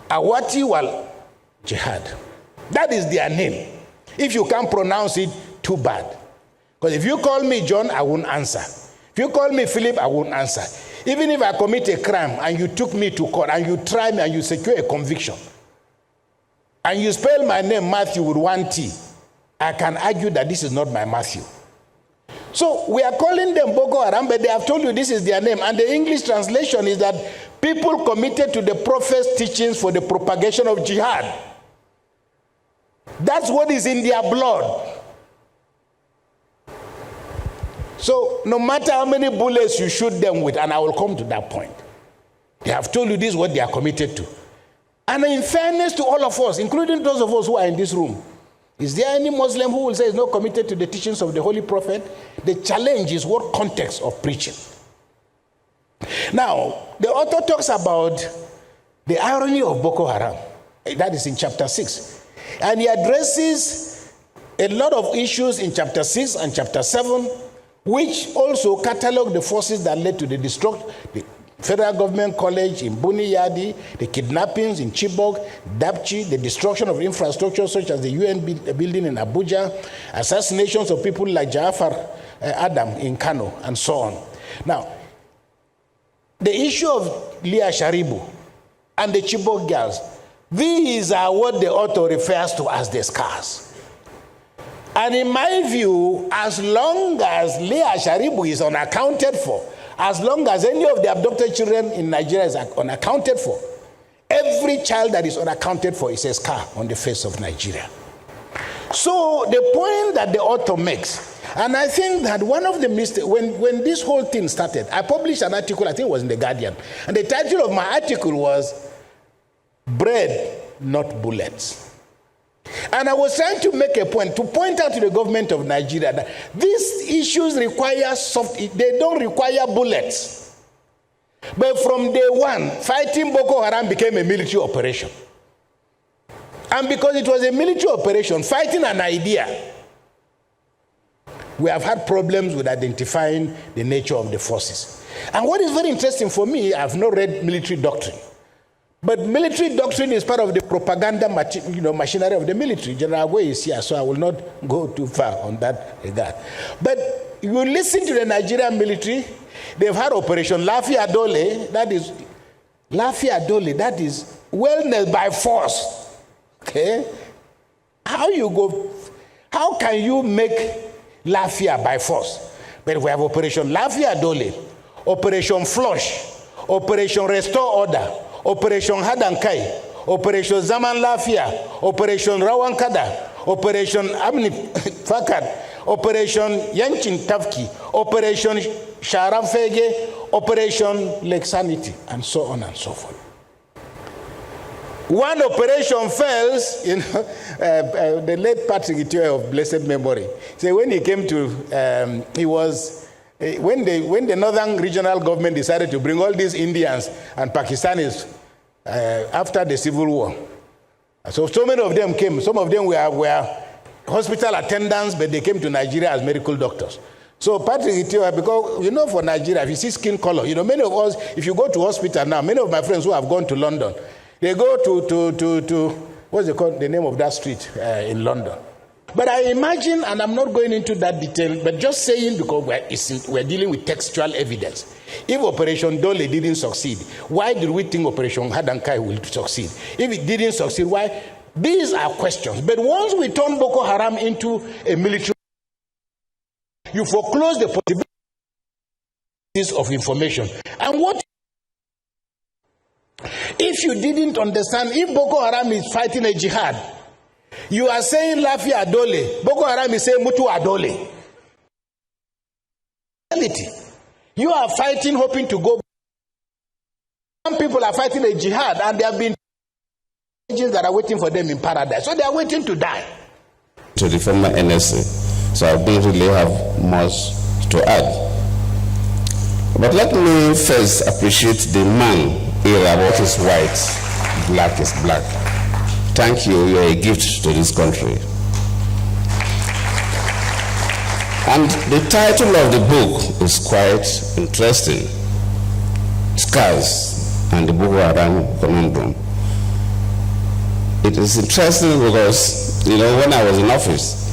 Awati Wal Jihad. That is their name. If you can't pronounce it, too bad. Because if you call me John, I won't answer. If you call me Philip, I won't answer. Even if I commit a crime and you took me to court and you try me and you secure a conviction, and you spell my name Matthew with one T, I can argue that this is not my Matthew. So we are calling them Boko Haram, but they have told you this is their name. And the English translation is that people committed to the prophet's teachings for the propagation of jihad. That's what is in their blood. So no matter how many bullets you shoot them with, and I will come to that point, they have told you this is what they are committed to. And in fairness to all of us, including those of us who are in this room, is there any Muslim who will say is not committed to the teachings of the Holy Prophet? The challenge is what context of preaching. Now, the author talks about the irony of Boko Haram. That is in chapter 6. And he addresses a lot of issues in chapter 6 and chapter 7, which also catalog the forces that led to the destruction. The Federal Government College in Buniyadi, the kidnappings in Chibok, Dapchi, the destruction of infrastructure such as the UN building in Abuja, assassinations of people like Jafar Adam in Kano, and so on. Now, the issue of Leah Sharibu and the Chibok girls, these are what the author refers to as the scars. And in my view, as long as Leah Sharibu is unaccounted for, as long as any of the abducted children in Nigeria is unaccounted for, every child that is unaccounted for is a scar on the face of Nigeria. So the point that the author makes, and I think that one of the mistakes, when this whole thing started, I published an article, I think it was in The Guardian, and the title of my article was Bread, Not Bullets. And I was trying to make a point, to point out to the government of Nigeria that these issues require they don't require bullets. But from day one, fighting Boko Haram became a military operation. And because it was a military operation, fighting an idea, we have had problems with identifying the nature of the forces. And what is very interesting for me, I've not read military doctrine. But military doctrine is part of the propaganda machinery of the military. General Agwe is here, so I will not go too far on that regard. But you listen to the Nigerian military, they've had Operation Lafia Dole, that is wellness by force. Okay? How can you make Lafia by force? But we have Operation Lafia Dole, Operation Flush, Operation Restore Order, Operation Hadankai, Operation Zaman Lafia, Operation Rawankada, Operation Amni Fakad, Operation Yanchin Tafki, Operation Sharam Fege, Operation Lake Sanity, and so on and so forth. One operation fails, the late Patrick Itiwe of blessed memory. So when he came to, when the Northern Regional Government decided to bring all these Indians and Pakistanis after the Civil War, so many of them came. Some of them were hospital attendants, but they came to Nigeria as medical doctors. So Patrick Itiwe, because for Nigeria, if you see skin color, many of us, if you go to hospital now, many of my friends who have gone to London, they go to what's it called, the name of that street in London. But I imagine, and I'm not going into that detail, but just saying, because we're dealing with textual evidence. If Operation Dole didn't succeed, why did we think Operation Hadankai will succeed? If it didn't succeed, why? These are questions. But once we turn Boko Haram into a military, you foreclose the possibilities of information. And what If you didn't understand, if Boko Haram is fighting a jihad, you are saying Lafi Adole. Boko Haram is saying Mutu Adole. You are fighting, hoping to go. Some people are fighting a jihad, and there have been angels that are waiting for them in paradise. So they are waiting to die. To the former NSA, so I don't really have much to add. But let me first appreciate the man. Irabor is white, black is black. Thank you, you are a gift to this country. And the title of the book is quite interesting. Scars and the Boko Haram Conundrum. It is interesting because, when I was in office,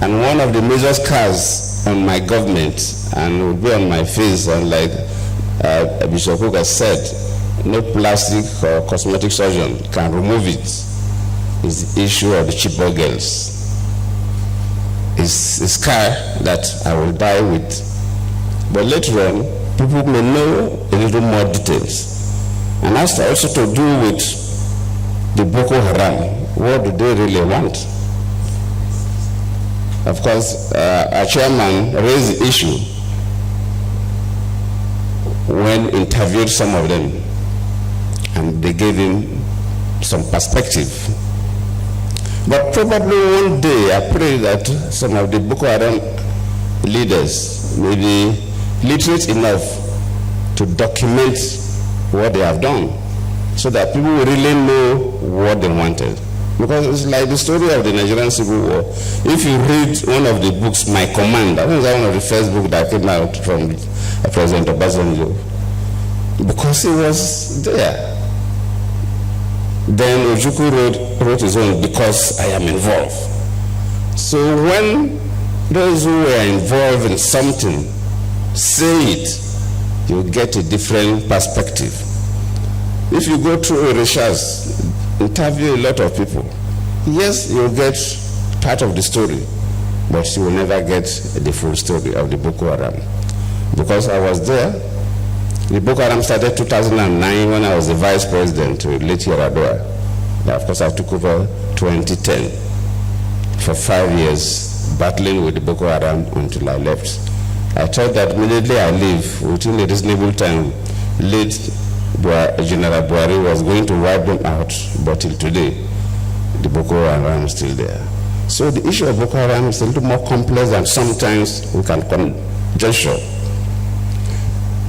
and one of the major scars on my government, and it would be on my face, and like Bishop Cook has said, no plastic or cosmetic surgeon can remove it, is the issue of the Chibok girls. It's a scar that I will die with. But later on, people may know a little more details. And as also to do with the Boko Haram, what do they really want? Of course, our chairman raised the issue when interviewed some of them, and they gave him some perspective. But probably one day I pray that some of the Boko Haram leaders may be literate enough to document what they have done, so that people will really know what they wanted. Because it's like the story of the Nigerian Civil War. If you read one of the books, My Command, I think that's one of the first books that came out from President Obasanjo, because he was there. Then Ojukwu wrote his own, Because I Am Involved. So when those who were involved in something say it, you get a different perspective. If you go through a research, interview a lot of people, yes, you'll get part of the story, but you will never get the full story of the Boko Haram. Because I was there. The Boko Haram started 2009 when I was the vice president to late Irabor. Of course, I took over 2010 for 5 years, battling with the Boko Haram until I left. I thought that immediately I leave, within a reasonable time, late General Buhari was going to wipe them out, but till today, the Boko Haram is still there. So the issue of Boko Haram is a little more complex than sometimes we can conjecture.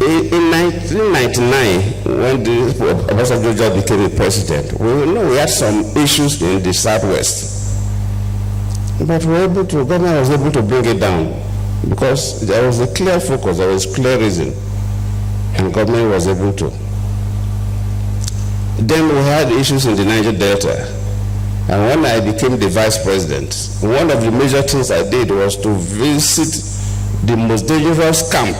In 1999, when Obasanjo became a president, we had some issues in the Southwest. But government was able to bring it down because there was a clear focus, there was clear reason, and government was able to. Then we had issues in the Niger Delta. And when I became the vice president, one of the major things I did was to visit the most dangerous camp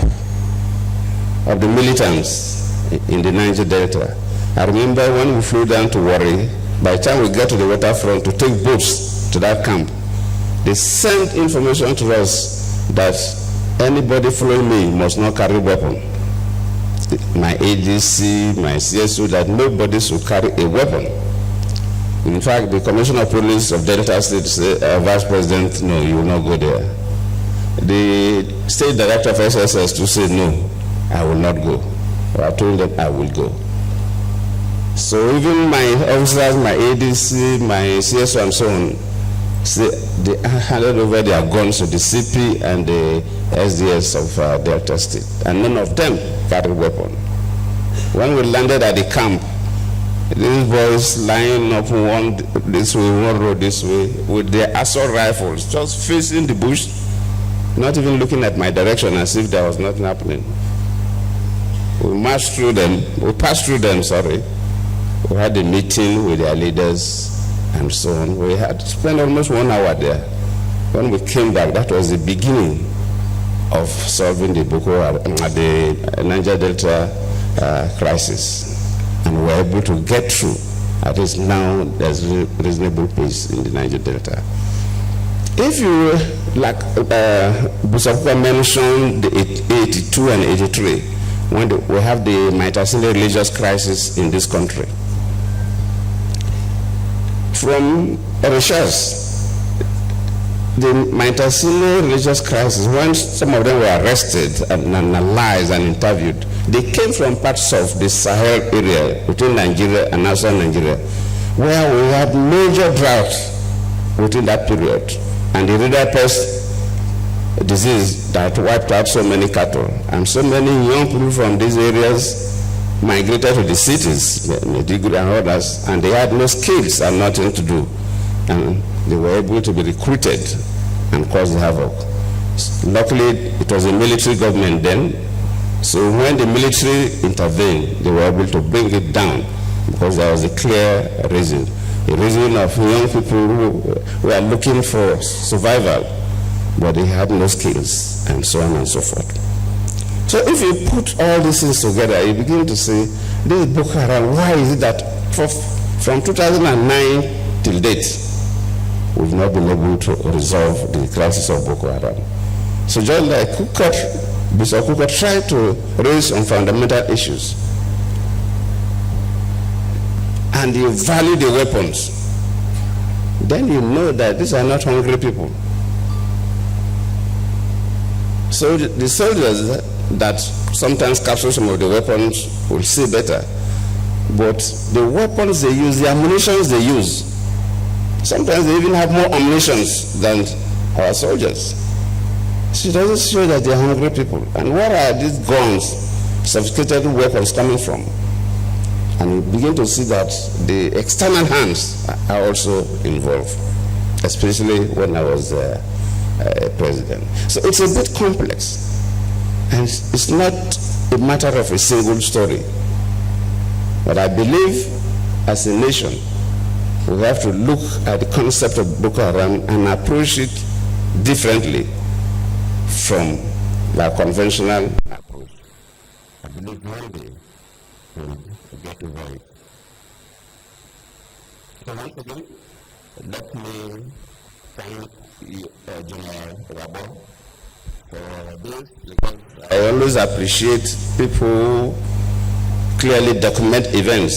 of the militants in the Niger Delta. I remember when we flew down to Warri, by the time we got to the waterfront to take boats to that camp, they sent information to us that anybody following me must not carry weapon. My ADC, my CSO, that nobody should carry a weapon. In fact, the Commissioner of Police of Delta State said, Vice President, no, you will not go there. The State Director of SSS to say, no, I will not go. I told them I will go. So even my officers, my ADC, my CSO and so on, they handed over their guns to the CP and the SDS of Delta State. And none of them carried a weapon. When we landed at the camp, these boys lying up one this way, one road this way, with their assault rifles, just facing the bush, not even looking at my direction as if there was nothing happening. We passed through them, We had a meeting with their leaders and so on. We had spent almost 1 hour there. When we came back, that was the beginning of solving the Boko Haram, the Niger Delta crisis. And we were able to get through. At least now there's reasonable peace in the Niger Delta. If you, like Busakuka mentioned, the 82 and 83, when we have the Maitasile religious crisis in this country. From research, the Maitasile religious crisis, when some of them were arrested and analyzed and interviewed, they came from parts of the Sahel area between Nigeria and outside Nigeria, where we had major droughts within that period, and the river pest disease that wiped out so many cattle, and so many young people from these areas migrated to the cities, Maiduguri and others, and they had no skills and nothing to do, and they were able to be recruited and cause havoc. Luckily, it was a military government then, so when the military intervened, they were able to bring it down because there was a clear reason. A reason of young people who were looking for survival, but they had no skills, and so on and so forth. So if you put all these things together, you begin to say, this Boko Haram, why is it that from 2009 till date, we've not been able to resolve the crisis of Boko Haram? So just like Bishop Kuka tried to raise some fundamental issues, and you value the weapons, then you know that these are not hungry people. So the soldiers that sometimes capture some of the weapons will see better. But the weapons they use, the ammunition they use, sometimes they even have more ammunition than our soldiers. So it doesn't show that they're hungry people. And where are these guns, sophisticated weapons coming from? And you begin to see that the external hands are also involved, especially when I was president. So it's a bit complex. And it's not a matter of a single story. But I believe as a nation, we have to look at the concept of Boko Haram and approach it differently from our conventional approach. I believe one day we'll get over it. So once again, let me thank General Irabor for this, because I always appreciate people who clearly document events,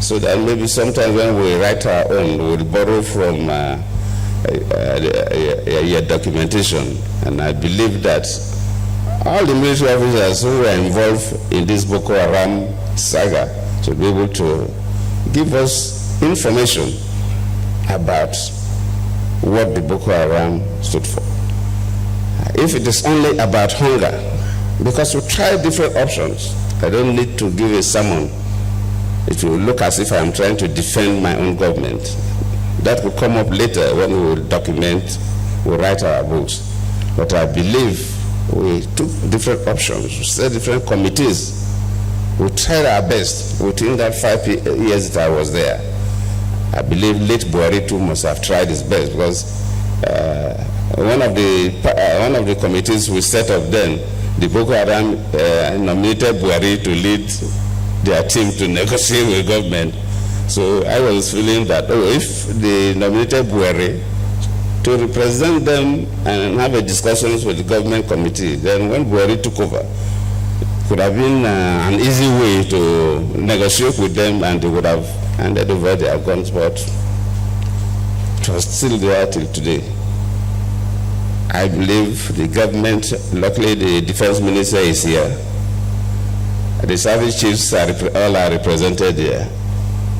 so that maybe sometimes when we write our own, we'll borrow from your documentation. And I believe that all the military officers who were involved in this Boko Haram saga should be able to give us information about what the Boko Haram stood for. If it is only about hunger, because we tried different options, I don't need to give a sermon. It will look as if I'm trying to defend my own government. That will come up later when we will document, we'll write our books. But I believe we took different options, we set different committees. We tried our best within that 5 years that I was there. I believe late Buhari too must have tried his best, because one of the committees we set up then, the Boko Haram nominated Buhari to lead their team to negotiate with government. So I was feeling that, if they nominated Buhari to represent them and have a discussions with the government committee, then when Buhari took over, it could have been an easy way to negotiate with them, and they would have handed over their guns, but it was still there till today. I believe the government, luckily the defense minister is here. The service chiefs all are represented here.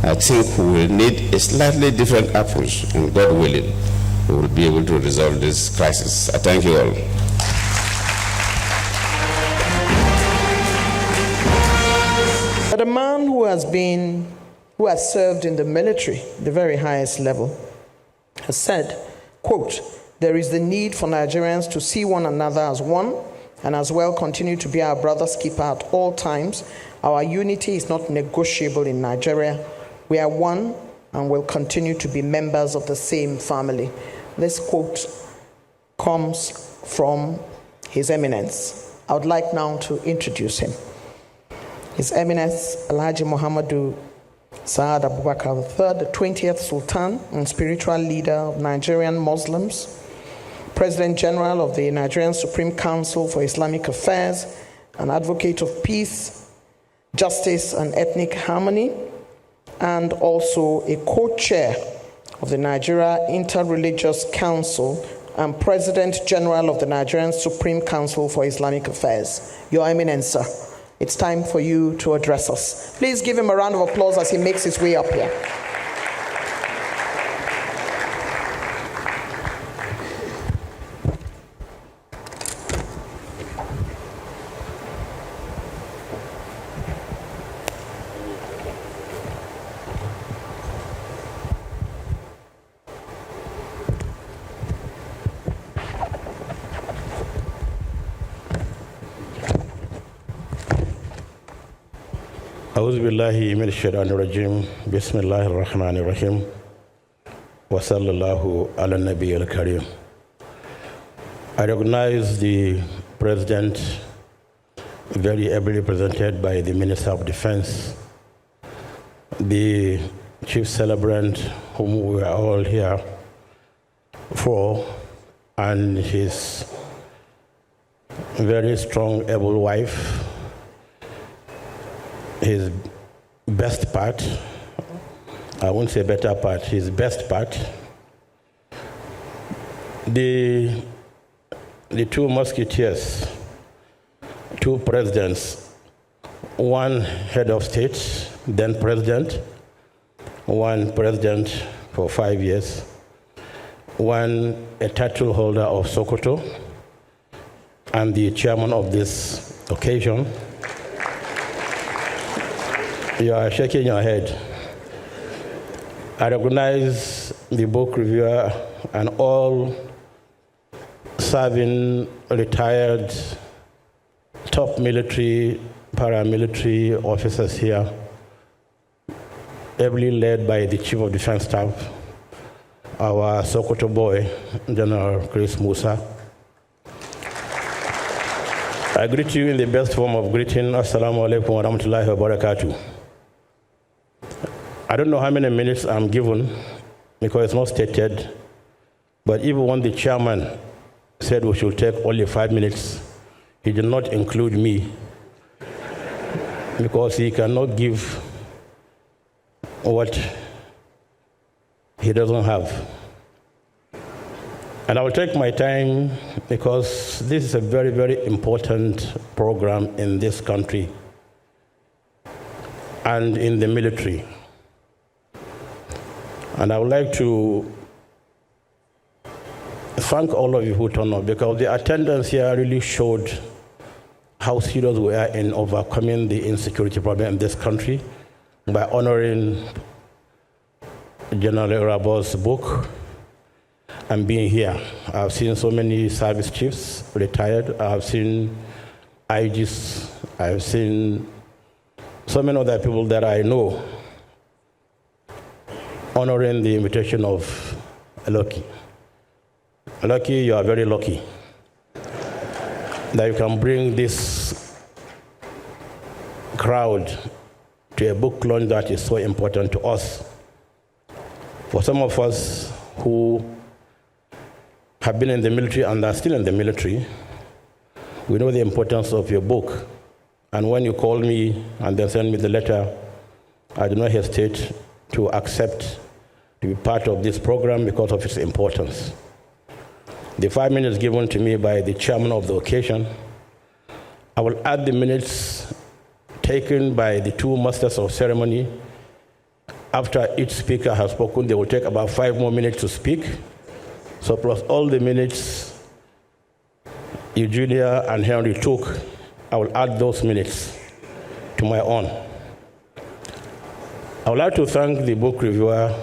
I think we will need a slightly different approach, and God willing, we will be able to resolve this crisis. I thank you all. But a man who has served in the military, the very highest level, has said, quote, "There is the need for Nigerians to see one another as one, and as well continue to be our brother's keeper at all times. Our unity is not negotiable in Nigeria. We are one and will continue to be members of the same family." This quote comes from His Eminence. I would like now to introduce him. His Eminence Alhaji Muhammadu Saad Abubakar III, the 20th Sultan and spiritual leader of Nigerian Muslims, President General of the Nigerian Supreme Council for Islamic Affairs, an advocate of peace, justice, and ethnic harmony, and also a co-chair of the Nigeria Interreligious Council and President General of the Nigerian Supreme Council for Islamic Affairs. Your Eminence, sir, it's time for you to address us. Please give him a round of applause as he makes his way up here. أعوذ بالله من الشيطان الرجيم بسم الله الرحمن الرحيم وصلى الله على النبي الكريم. I recognize the President, very ably represented by the Minister of Defense, the Chief Celebrant, whom we are all here for, and his very strong, able wife, his best part, I won't say better part, his best part, the two musketeers, two presidents, one head of state, then president, one president for 5 years, one a title holder of Sokoto, and the chairman of this occasion. You are shaking your head. I recognize the book reviewer and all serving retired top military, paramilitary officers here, ably led by the Chief of Defense Staff, our Sokoto boy, General Chris Musa. I greet you in the best form of greeting. Assalamu alaikum wa rahmatullahi wa barakatuh. I don't know how many minutes I'm given because it's not stated, but even when the chairman said we should take only 5 minutes, he did not include me because he cannot give what he doesn't have. And I will take my time because this is a very, very important program in this country and in the military. And I would like to thank all of you who turned up because the attendance here really showed how serious we are in overcoming the insecurity problem in this country by honoring General Irabor's book and being here. I've seen so many service chiefs retired. I've seen IGs. I've seen so many other people that I know honoring the invitation of Lucky. Lucky, you are very lucky that you can bring this crowd to a book launch that is so important to us. For some of us who have been in the military and are still in the military, we know the importance of your book. And when you call me and then send me the letter, I do not hesitate to accept to be part of this program because of its importance. The 5 minutes given to me by the chairman of the occasion, I will add the minutes taken by the two masters of ceremony. After each speaker has spoken, they will take about 5 more minutes to speak. So plus all the minutes Eugenia and Henry took, I will add those minutes to my own. I would like to thank the book reviewer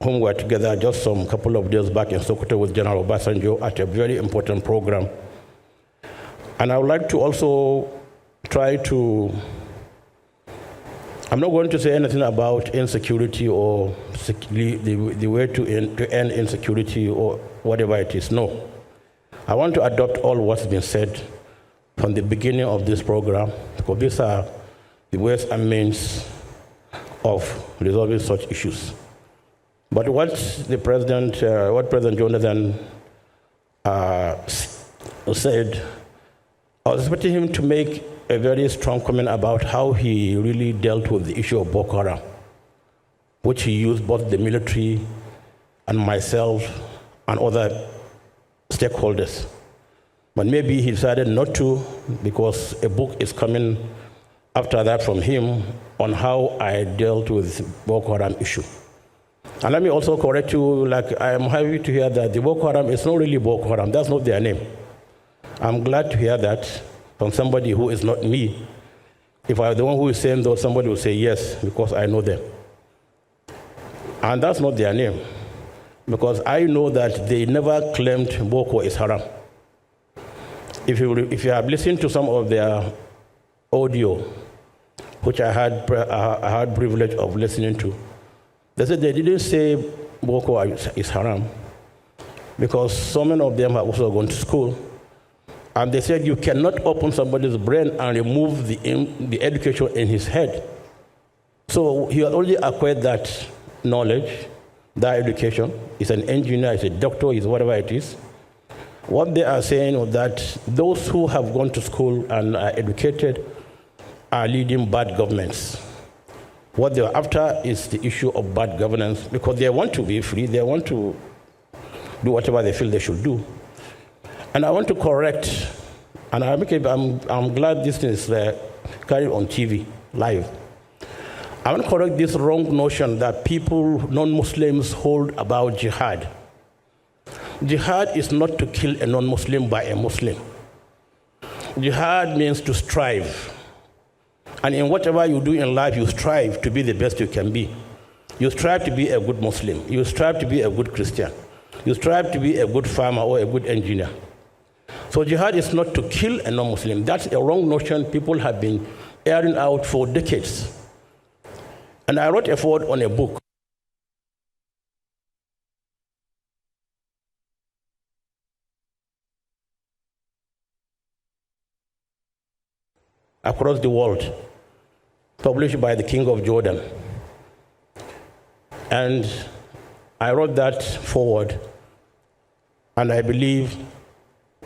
whom we were together just some couple of days back in Sokoto with General Obasanjo at a very important program. And I would like to also try to, I'm not going to say anything about insecurity or the way to end insecurity or whatever it is. No. I want to adopt all what's been said from the beginning of this program, because these are the ways and means of resolving such issues. But what President Jonathan said I was expecting him to make a very strong comment about how he really dealt with the issue of Boko Haram, which he used both the military and myself and other stakeholders. But maybe he decided not to, because a book is coming after that from him on how I dealt with Boko Haram issue. And let me also correct you, like I am happy to hear that the Boko Haram is not really Boko Haram, that's not their name. I'm glad to hear that from somebody who is not me. If I were the one who is saying though, somebody will say yes, because I know them. And that's not their name, because I know that they never claimed Boko is haram. If you have listened to some of their audio, which I had privilege of listening to, they said they didn't say Boko is haram, because so many of them have also gone to school, and they said you cannot open somebody's brain and remove the education in his head. So he has already acquired that knowledge, that education. He's an engineer, he's a doctor, he's whatever it is. What they are saying is that those who have gone to school and are educated are leading bad governments. What they are after is the issue of bad governance, because they want to be free, they want to do whatever they feel they should do. And I want to correct, and I'm glad this is carried on TV, live. I want to correct this wrong notion that people, non-Muslims, hold about jihad. Jihad is not to kill a non-Muslim by a Muslim. Jihad means to strive. And in whatever you do in life, you strive to be the best you can be. You strive to be a good Muslim. You strive to be a good Christian. You strive to be a good farmer or a good engineer. So jihad is not to kill a non-Muslim. That's a wrong notion people have been airing out for decades. And I wrote a foreword on a book across the world, published by the King of Jordan. And I wrote that forward, and I believe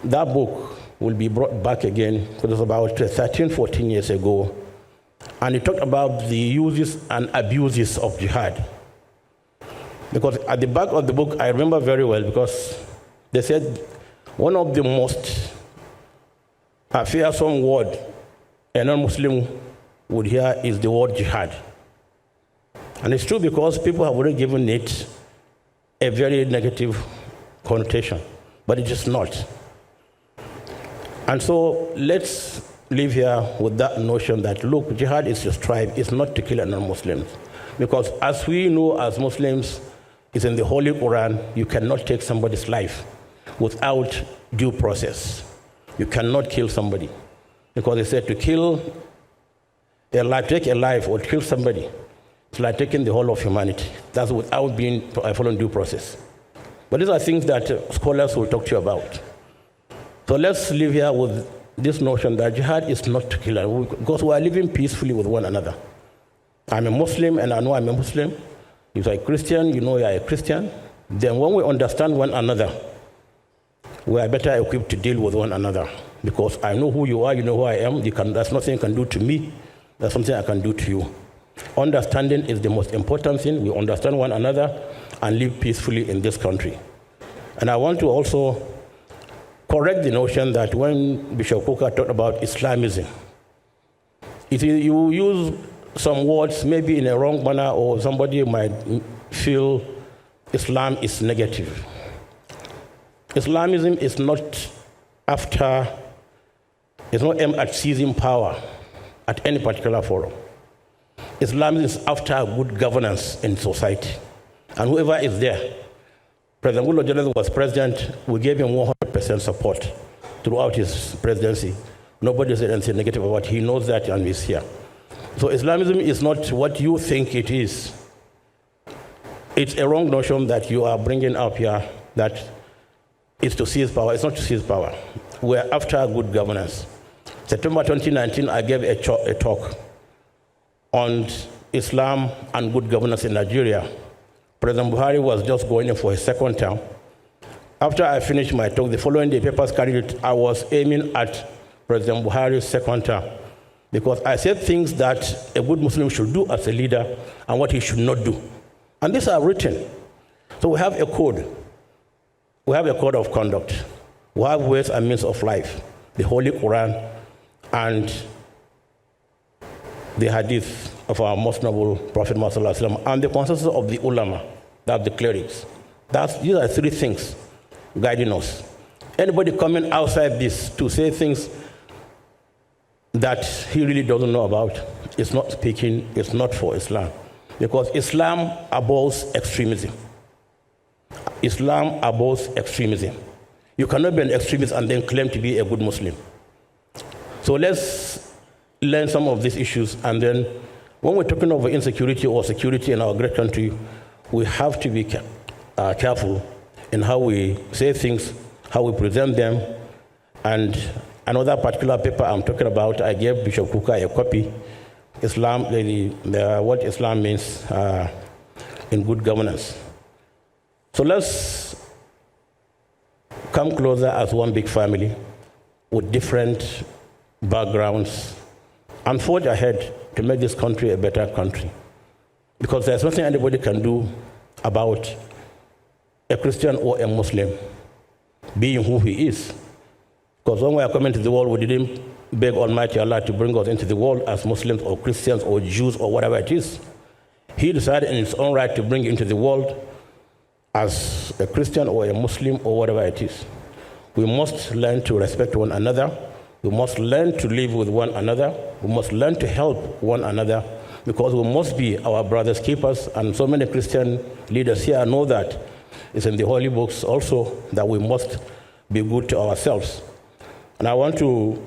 that book will be brought back again, because it was about 13, 14 years ago, and it talked about the uses and abuses of jihad. Because at the back of the book, I remember very well, because they said one of the most fearsome words a non-Muslim would hear is the word jihad. And it's true, because people have already given it a very negative connotation, but it is not. And so let's live here with that notion that, look, jihad is to strive, it's not to kill a non-Muslim. Because as we know as Muslims, it's in the Holy Quran, you cannot take somebody's life without due process. You cannot kill somebody. Because they said to kill a life, take a life or kill somebody, it's like taking the whole of humanity. That's without being following due process. But these are things that scholars will talk to you about. So let's live here with this notion that jihad is not to kill, because we are living peacefully with one another. I'm a Muslim and I know I'm a Muslim. If you're a Christian, you know you're a Christian. Then when we understand one another, we are better equipped to deal with one another. Because I know who you are, you know who I am. There's nothing you can do to me. There's something I can do to you. Understanding is the most important thing. We understand one another and live peacefully in this country. And I want to also correct the notion that when Bishop Coker talked about Islamism, you use some words maybe in a wrong manner, or somebody might feel Islam is negative. Islamism is not aimed at seizing power at any particular forum. Islam is after good governance in society. And whoever is there, President Goodluck Jonathan was president, we gave him 100% support throughout his presidency. Nobody said anything negative about it. He knows that and he's here. So Islamism is not what you think it is. It's a wrong notion that you are bringing up here, that it's to seize power. It's not to seize power. We're after good governance. September 2019, I gave a talk on Islam and good governance in Nigeria. President Buhari was just going in for his second term. After I finished my talk, the following day, papers carried it. I was aiming at President Buhari's second term, because I said things that a good Muslim should do as a leader and what he should not do. And these are written. So we have a code. We have a code of conduct. We have ways and means of life, the Holy Quran and the hadith of our most noble Prophet Muhammad and the consensus of the ulama, that's the clerics. These are three things guiding us. Anybody coming outside this to say things that he really doesn't know about is not speaking, it's not for Islam. Because Islam abhors extremism. Islam abhors extremism. You cannot be an extremist and then claim to be a good Muslim. So let's learn some of these issues, and then when we're talking about insecurity or security in our great country, we have to be careful in how we say things, how we present them. And another particular paper I'm talking about, I gave Bishop Kuka a copy, Islam, what Islam means in good governance. So let's come closer as one big family with different backgrounds and forge ahead to make this country a better country. Because there's nothing anybody can do about a Christian or a Muslim being who he is. Because when we are coming to the world, we didn't beg Almighty Allah to bring us into the world as Muslims or Christians or Jews or whatever it is. He decided in his own right to bring you into the world as a Christian or a Muslim or whatever it is. We must learn to respect one another. We must learn to live with one another. We must learn to help one another, because we must be our brother's keepers. And so many Christian leaders here know that. It's in the holy books also that we must be good to ourselves. And I want to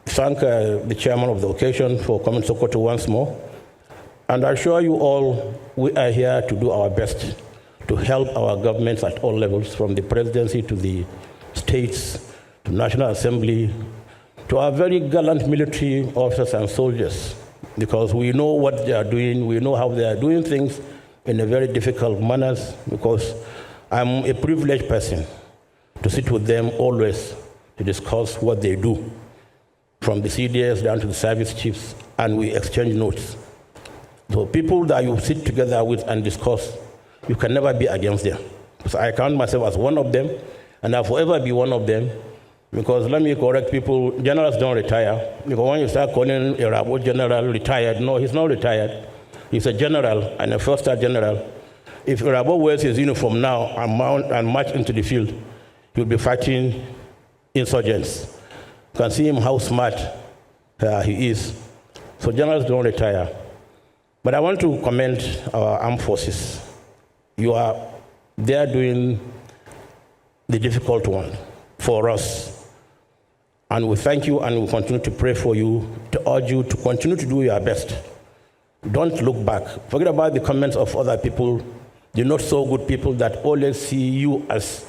thank the chairman of the occasion for coming to Sokoto once more. And I assure you all, we are here to do our best to help our governments at all levels, from the presidency to the states, to National Assembly, to our very gallant military officers and soldiers, because we know what they are doing, we know how they are doing things in a very difficult manners, because I'm a privileged person to sit with them always to discuss what they do, from the CDS down to the service chiefs, and we exchange notes. So people that you sit together with and discuss, you can never be against them. So I count myself as one of them, and I'll forever be one of them, because let me correct people, generals don't retire. Because when you start calling Irabor general retired, no, he's not retired. He's a general and a first-star general. If Irabor wears his uniform now and march into the field, he'll be fighting insurgents. You can see him how smart he is. So generals don't retire. But I want to commend our armed forces. You are there doing the difficult one for us. And we thank you, and we continue to pray for you, to urge you to continue to do your best. Don't look back. Forget about the comments of other people, the not so good people that always see you as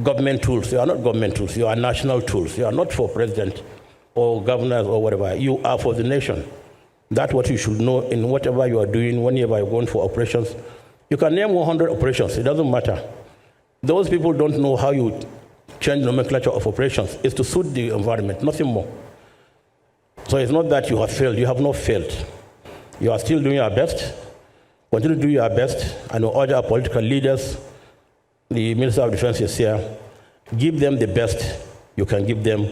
government tools. You are not government tools. You are national tools. You are not for president or governors or whatever. You are for the nation. That's what you should know in whatever you are doing, whenever you're going for operations. You can name 100 operations. It doesn't matter. Those people don't know how you change nomenclature of operations. It's to suit the environment, nothing more. So it's not that you have failed. You have not failed. You are still doing your best. Continue to do your best. And we urge our political leaders, the Minister of Defense is here, give them the best you can give them.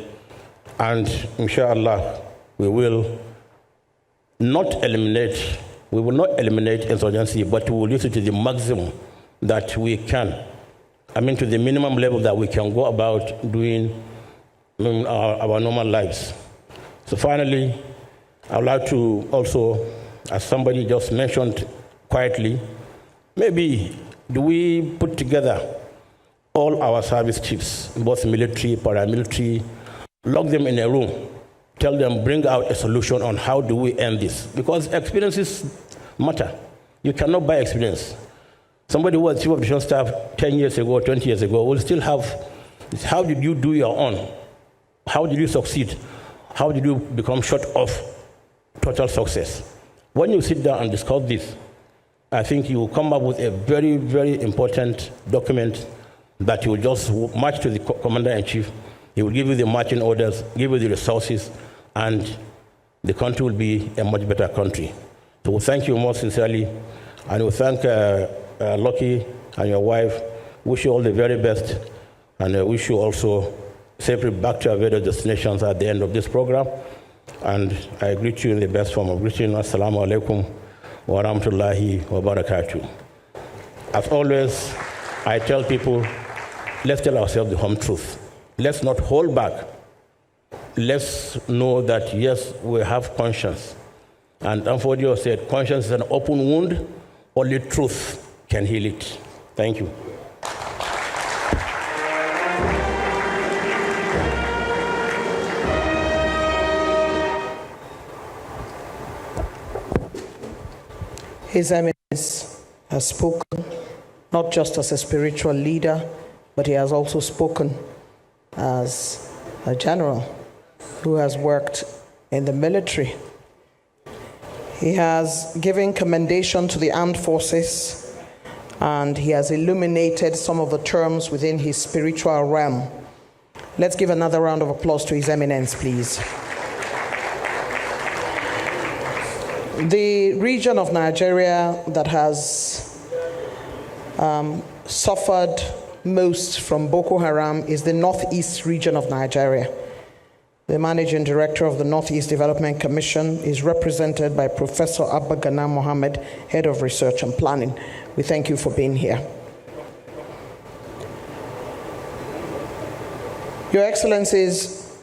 And inshallah, we will not eliminate insurgency, but we will use it to the maximum that we can. I mean, to the minimum level that we can go about doing our normal lives. So finally, I would like to also, as somebody just mentioned quietly, maybe do we put together all our service chiefs, both military, paramilitary, lock them in a room, tell them, bring out a solution on how do we end this? Because experiences matter. You cannot buy experience. Somebody who was chief of defense staff 10 years ago, 20 years ago will still have, how did you do your own? How did you succeed? How did you become short of total success? When you sit down and discuss this, I think you will come up with a very, very important document that you will just march to the commander-in-chief He will give you the marching orders, give you the resources, and the country will be a much better country. So we thank you most sincerely, and we thank Lucky and your wife. Wish you all the very best, and wish you also safely back to your various destinations at the end of this program. And I greet you in the best form of greeting. Assalamu alaikum wa rahmatullahi wa barakatuh. As always, I tell people, let's tell ourselves the home truth. Let's not hold back. Let's know that, yes, we have conscience. And Amfodio said, conscience is an open wound. Only truth can heal it. Thank you. His Eminence has spoken not just as a spiritual leader, but he has also spoken as a general who has worked in the military. He has given commendation to the armed forces, and he has illuminated some of the terms within his spiritual realm. Let's give another round of applause to His Eminence, please. The region of Nigeria that has suffered most from Boko Haram is the northeast region of Nigeria. The managing director of the Northeast Development Commission is represented by Professor Abba Gana Mohammed, Head of Research and Planning. We thank you for being here. Your Excellencies,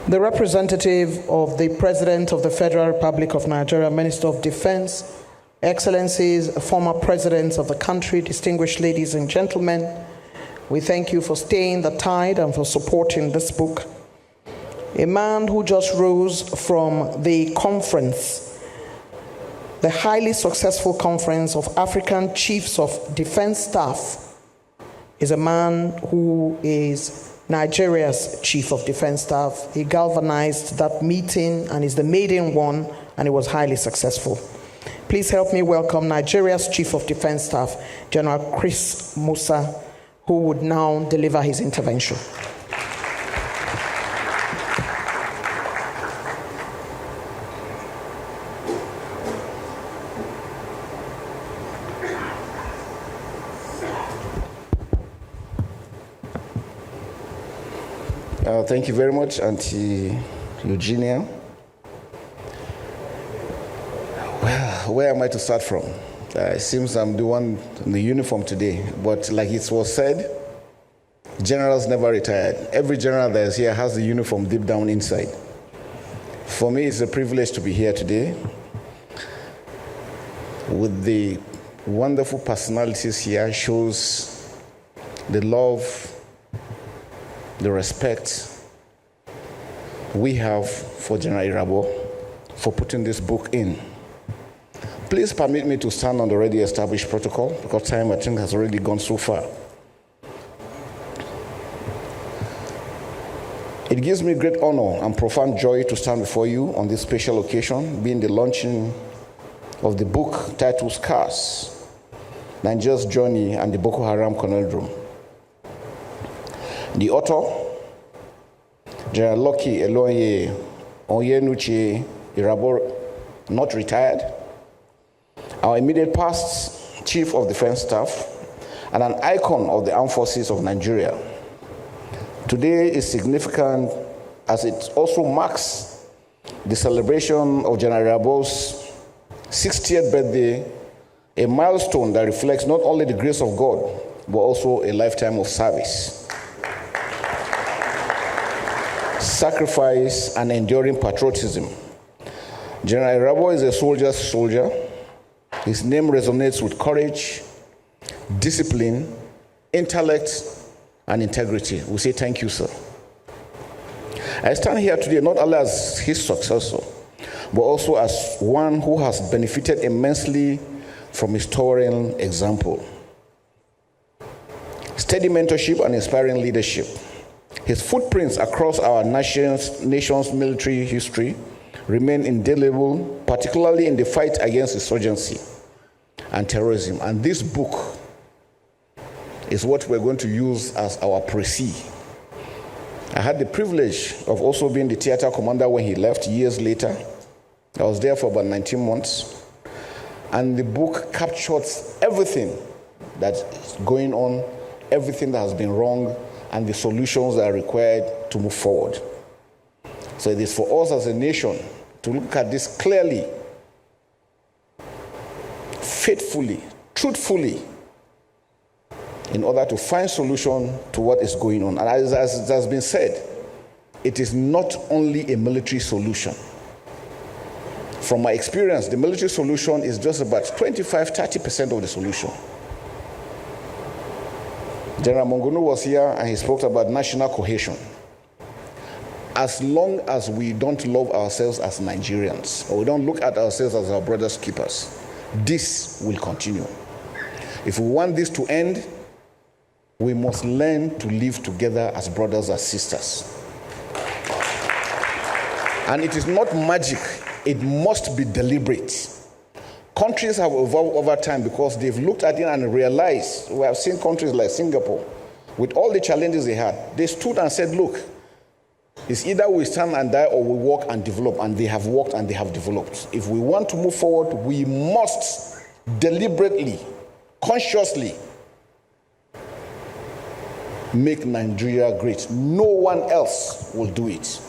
the representative of the President of the Federal Republic of Nigeria, Minister of Defense, Excellencies, former presidents of the country, distinguished ladies and gentlemen, we thank you for staying the tide and for supporting this book. A man who just rose from the conference, the highly successful conference of African Chiefs of Defense Staff, is a man who is Nigeria's Chief of Defense Staff. He galvanized that meeting and is the maiden one, and it was highly successful. Please help me welcome Nigeria's Chief of Defense Staff, General Chris Musa, who would now deliver his intervention. Thank you very much, Auntie Eugenia. Well, where am I to start from? It seems I'm the one in the uniform today, but like it was said, generals never retired. Every general that is here has the uniform deep down inside. For me, it's a privilege to be here today with the wonderful personalities here. Shows the love, the respect we have for General Irabor for putting this book in. Please permit me to stand on the already established protocol, because time, I think, has already gone so far. It gives me great honor and profound joy to stand before you on this special occasion, being the launching of the book titled Scars, Nigeria's Journey and the Boko Haram Conundrum. The author, General Lucky Elonye Onyenuche Irabor, not retired, our immediate past Chief of Defense Staff, and an icon of the armed forces of Nigeria. Today is significant as it also marks the celebration of General Irabor's 60th birthday, a milestone that reflects not only the grace of God, but also a lifetime of service, sacrifice, and enduring patriotism. General Irabor is a soldier's soldier. His name resonates with courage, discipline, intellect, and integrity. We say thank you, sir. I stand here today not only as his successor, but also as one who has benefited immensely from his towering example, steady mentorship, and inspiring leadership. His footprints across our nation's military history remain indelible, particularly in the fight against insurgency and terrorism. And this book is what we're going to use as our précis I had the privilege of also being the theater commander when he left years later. I was there for about 19 months. And the book captures everything that's going on, everything that has been wrong, and the solutions that are required to move forward. So it is for us as a nation to look at this clearly, faithfully, truthfully, in order to find solution to what is going on. And as it has been said, it is not only a military solution. From my experience, the military solution is just about 25-30% of the solution. General Monguno was here and he spoke about national cohesion. As long as we don't love ourselves as Nigerians, or we don't look at ourselves as our brothers' keepers, this will continue. If we want this to end, we must learn to live together as brothers and sisters. And it is not magic, it must be deliberate. Countries have evolved over time because they've looked at it and realized, we have seen countries like Singapore, with all the challenges they had, they stood and said, look, it's either we stand and die or we walk and develop, and they have walked and they have developed. If we want to move forward, we must deliberately, consciously make Nigeria great. No one else will do it.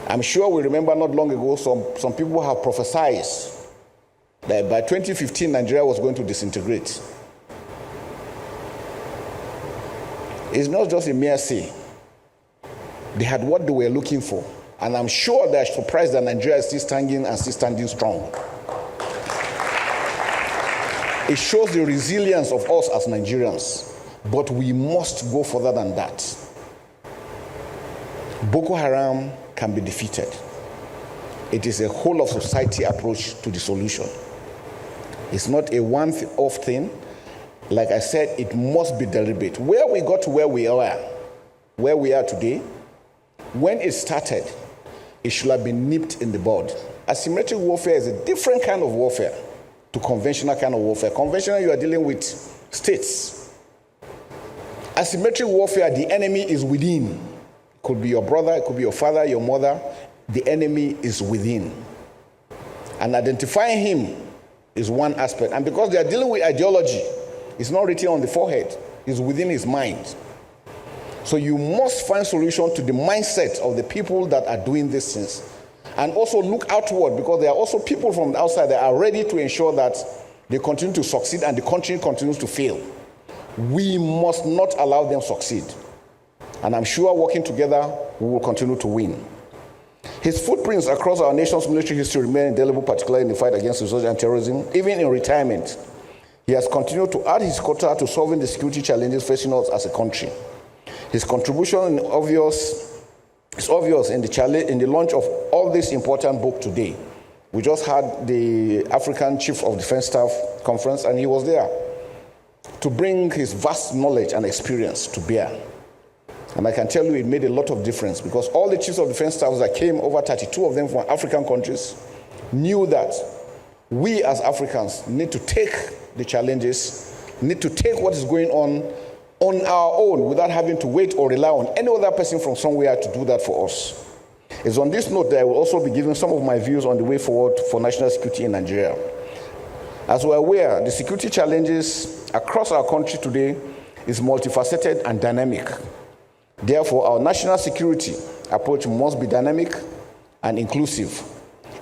I'm sure we remember not long ago, some people have prophesied that by 2015, Nigeria was going to disintegrate. It's not just a mere say. They had what they were looking for. And I'm sure they're surprised that Nigeria is still standing and still standing strong. It shows the resilience of us as Nigerians. But we must go further than that. Boko Haram can be defeated. It is a whole of society approach to the solution. It's not a one-off thing. Like I said, it must be deliberate. Where we got to where we are today, when it started, it should have been nipped in the bud. Asymmetric warfare is a different kind of warfare to conventional kind of warfare. Conventional, you are dealing with states. Asymmetric warfare, the enemy is within. It could be your brother, it could be your father, your mother. The enemy is within. And identifying him is one aspect. And because they are dealing with ideology, it's not written on the forehead, it's within his mind. So you must find solution to the mindset of the people that are doing these things. And also look outward, because there are also people from the outside that are ready to ensure that they continue to succeed and the country continues to fail. We must not allow them succeed. And I'm sure working together, we will continue to win. His footprints across our nation's military history remain indelible, particularly in the fight against insurgency and terrorism. Even in retirement, he has continued to add his quota to solving the security challenges facing us as a country. His contribution is obvious in the launch of all this important book today. We just had the African Chief of Defense Staff Conference, and he was there to bring his vast knowledge and experience to bear. And I can tell you it made a lot of difference, because all the chiefs of defense staffs that came, over 32 of them from African countries, knew that we as Africans need to take the challenges, need to take what is going on our own without having to wait or rely on any other person from somewhere to do that for us. It's on this note that I will also be giving some of my views on the way forward for national security in Nigeria. As we're aware, the security challenges across our country today is multifaceted and dynamic. Therefore, our national security approach must be dynamic and inclusive,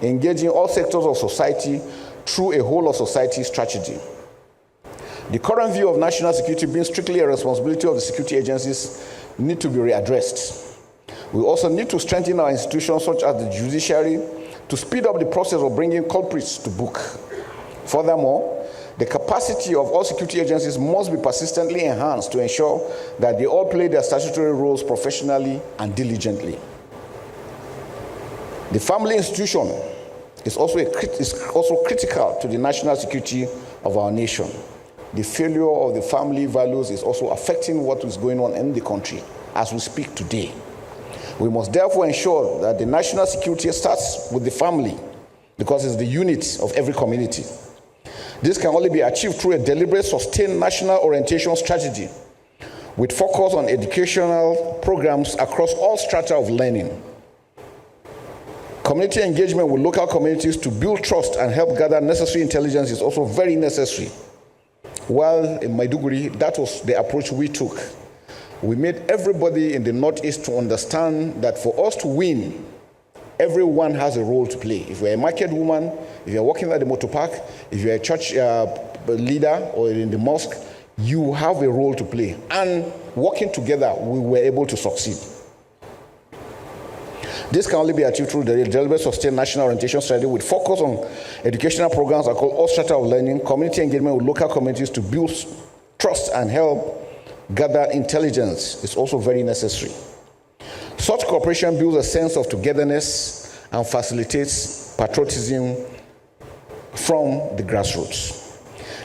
engaging all sectors of society through a whole of society strategy. The current view of national security being strictly a responsibility of the security agencies need to be readdressed. We also need to strengthen our institutions such as the judiciary to speed up the process of bringing culprits to book. Furthermore, the capacity of all security agencies must be persistently enhanced to ensure that they all play their statutory roles professionally and diligently. The family institution is also critical to the national security of our nation. The failure of the family values is also affecting what is going on in the country as we speak today. We must therefore ensure that the national security starts with the family, because it's the unit of every community. This can only be achieved through a deliberate, sustained national orientation strategy. with focus on educational programs across all strata of learning. Community engagement with local communities to build trust and help gather necessary intelligence is also very necessary. While in Maiduguri, that was the approach we took. We made everybody in the Northeast to understand that for us to win, everyone has a role to play. If you're a market woman, if you're working at the motor park, if you're a church leader or in the mosque, you have a role to play. And working together, we were able to succeed. This can only be achieved through the deliberate sustained national orientation strategy with focus on educational programs that call all strata of learning, community engagement with local communities to build trust and help gather intelligence is also very necessary. Such cooperation builds a sense of togetherness and facilitates patriotism from the grassroots.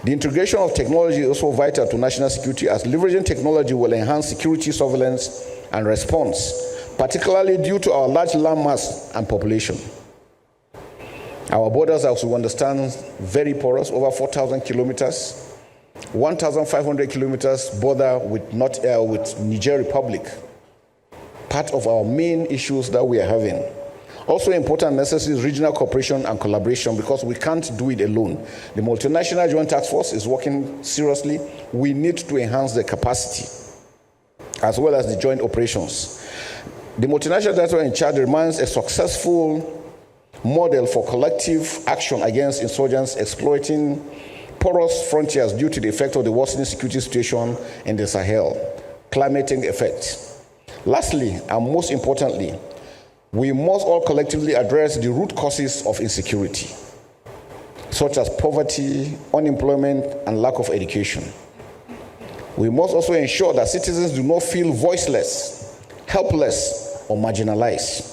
The integration of technology is also vital to national security, as leveraging technology will enhance security, surveillance, and response, particularly due to our large landmass and population. Our borders, as we understand, very porous, over 4,000 kilometers, 1,500 kilometers border with Niger Republic, part of our main issues that we are having. Also important and necessary is regional cooperation and collaboration, because we can't do it alone. The Multinational Joint Task Force is working seriously. We need to enhance the capacity, as well as the joint operations. The multinational director in charge remains a successful model for collective action against insurgents exploiting porous frontiers due to the effect of the worsening security situation in the Sahel, climate change effect. Lastly, and most importantly, we must all collectively address the root causes of insecurity, such as poverty, unemployment, and lack of education. We must also ensure that citizens do not feel voiceless, helpless, or marginalized.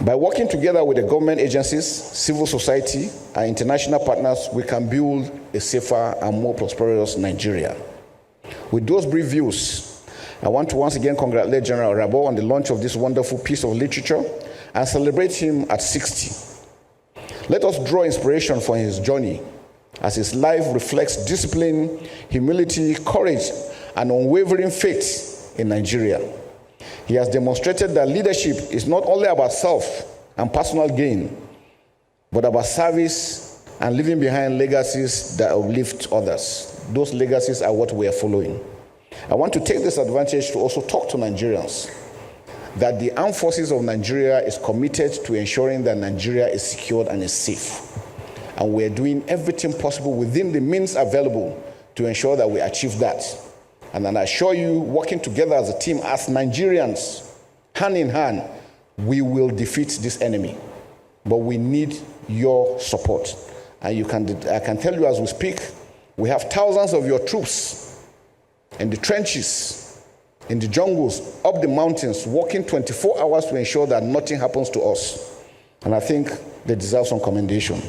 By working together with the government agencies, civil society, and international partners, we can build a safer and more prosperous Nigeria. With those brief views, I want to once again congratulate General Irabor on the launch of this wonderful piece of literature and celebrate him at 60. Let us draw inspiration from his journey, as his life reflects discipline, humility, courage, and unwavering faith in Nigeria. He has demonstrated that leadership is not only about self and personal gain, but about service and leaving behind legacies that uplift others. Those legacies are what we are following. I want to take this advantage to also talk to Nigerians that the armed forces of Nigeria is committed to ensuring that Nigeria is secured and is safe. And we are doing everything possible within the means available to ensure that we achieve that. And I assure you, working together as a team, as Nigerians, hand in hand, we will defeat this enemy. But we need your support. And I can tell you as we speak, we have thousands of your troops in the trenches, in the jungles, up the mountains, working 24 hours to ensure that nothing happens to us. And I think they deserve some commendation.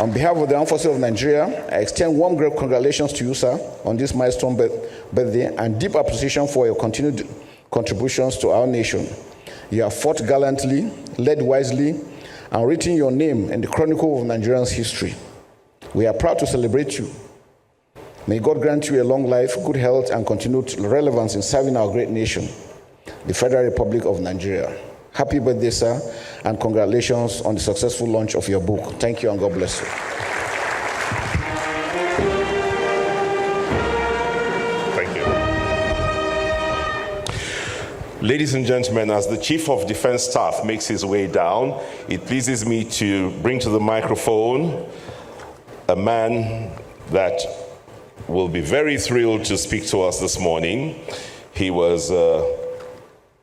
On behalf of the Armed Forces of Nigeria, I extend warm congratulations to you, sir, on this milestone birthday, and deep appreciation for your continued contributions to our nation. You have fought gallantly, led wisely, and written your name in the chronicle of Nigerians' history. We are proud to celebrate you. May God grant you a long life, good health, and continued relevance in serving our great nation, the Federal Republic of Nigeria. Happy birthday, sir, and congratulations on the successful launch of your book. Thank you, and God bless you. Thank you. Ladies and gentlemen, as the Chief of Defense Staff makes his way down, it pleases me to bring to the microphone a man that will be very thrilled to speak to us this morning. He was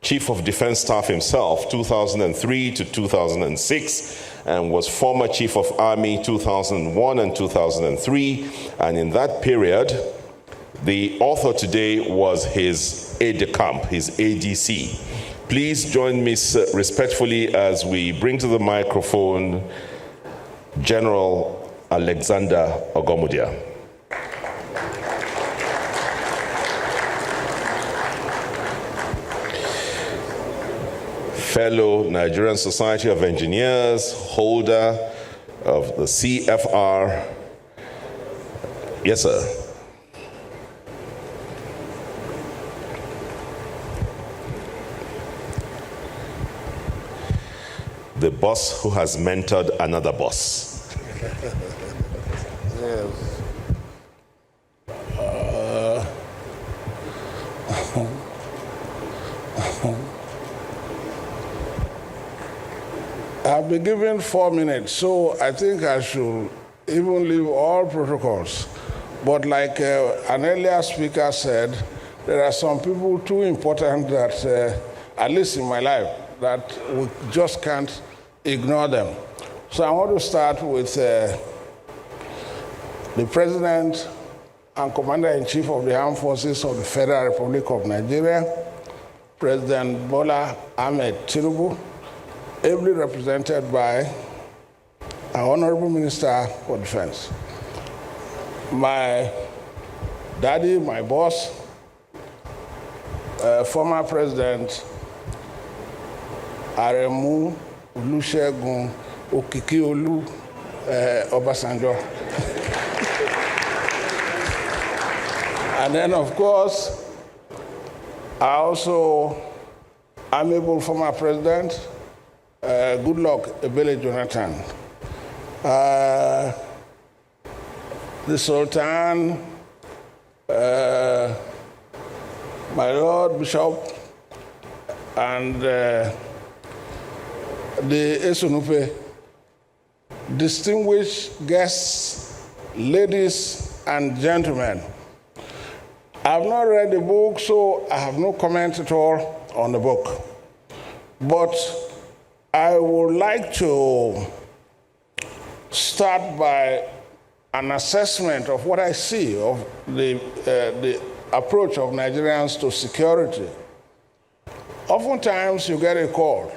Chief of Defense Staff himself, 2003 to 2006, and was former Chief of Army 2001 and 2003. And in that period, the author today was his aide-de-camp, his ADC. Please join me respectfully as we bring to the microphone General Alexander Ogomudia. Fellow Nigerian Society of Engineers, holder of the CFR Yes, sir. The boss who has mentored another boss. Yes. I've been given 4 minutes, so I think I should even leave all protocols. But like an earlier speaker said, there are some people too important that, at least in my life, that we just can't ignore them. So I want to start with the President and Commander-in-Chief of the Armed Forces of the Federal Republic of Nigeria, President Bola Ahmed Tinubu, ably represented by our Honorable Minister for Defense. My daddy, my boss, former President Aremu Olusegun Okikiolu Obasanjo. And then, of course, our also amiable former President, Goodluck Ebele Jonathan. The Sultan, my Lord Bishop, and the Esunupe, distinguished guests, ladies and gentlemen. I have not read the book, so I have no comment at all on the book. But I would like to start by an assessment of what I see of the approach of Nigerians to security. Oftentimes you get a call,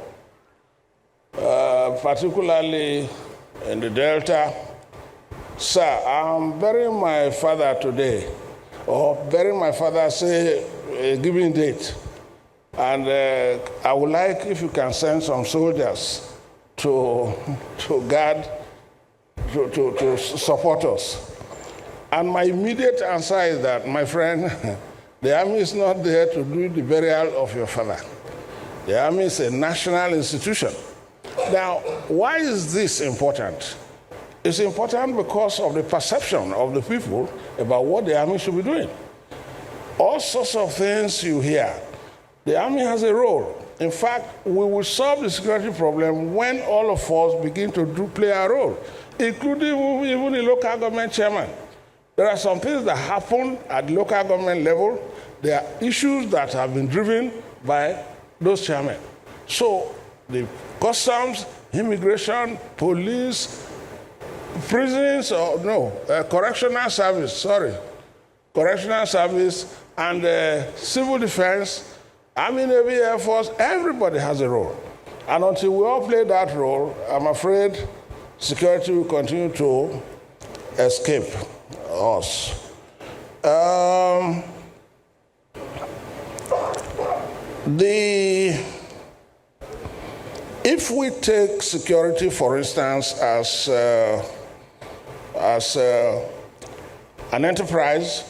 particularly in the Delta, sir, I'm burying my father today, or burying my father, say, a given date. And I would like if you can send some soldiers to guard, to support us. And my immediate answer is that, my friend, the army is not there to do the burial of your father. The army is a national institution. Now, why is this important? It's important because of the perception of the people about what the army should be doing. All sorts of things you hear. The army has a role. In fact, we will solve the security problem when all of us begin to play our role, including even the local government chairman. There are some things that happen at the local government level. There are issues that have been driven by those chairmen. So the customs, immigration, police, prisons, correctional service, and civil defense, Army, Navy, Air Force, everybody has a role. And until we all play that role, I'm afraid security will continue to escape us. If we take security, for instance, as an enterprise,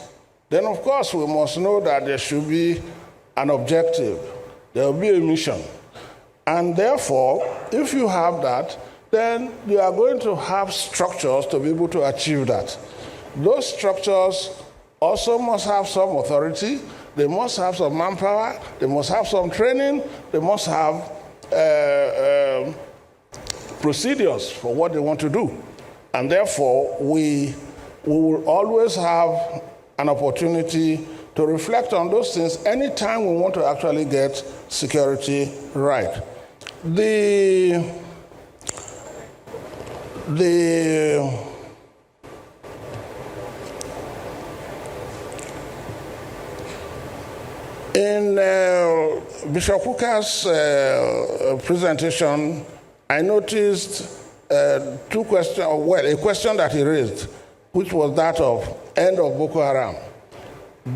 then of course we must know that there should be an objective. There will be a mission. And therefore, if you have that, then you are going to have structures to be able to achieve that. Those structures also must have some authority, they must have some manpower, they must have some training, they must have procedures for what they want to do. And therefore, we will always have an opportunity to reflect on those things anytime we want to actually get security right. In Bishop Kuka's presentation, I noticed two questions, a question that he raised, which was that of end of Boko Haram.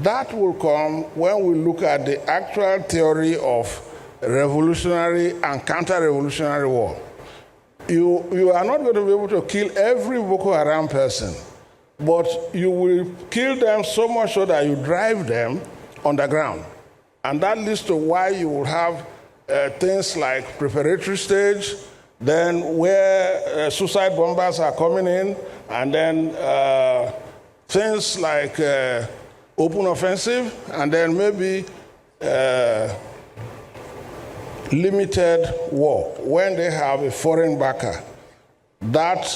That will come when we look at the actual theory of revolutionary and counter-revolutionary war. You are not going to be able to kill every Boko Haram person, but you will kill them so much so that you drive them underground. And that leads to why you will have things like preparatory stage, then where suicide bombers are coming in, and then things like open offensive, and then maybe limited war when they have a foreign backer. That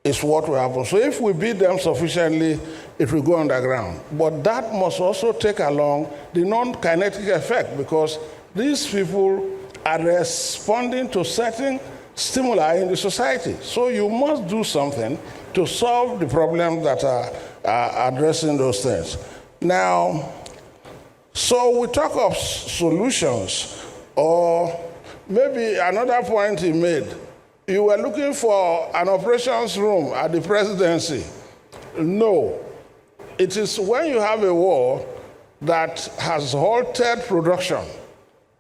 is what will happen. So if we beat them sufficiently, it will go underground. But that must also take along the non-kinetic effect, because these people are responding to certain stimuli in the society. So you must do something to solve the problems that are addressing those things. Now, so we talk of solutions, or maybe another point he made. You were looking for an operations room at the presidency. No. It is when you have a war that has halted production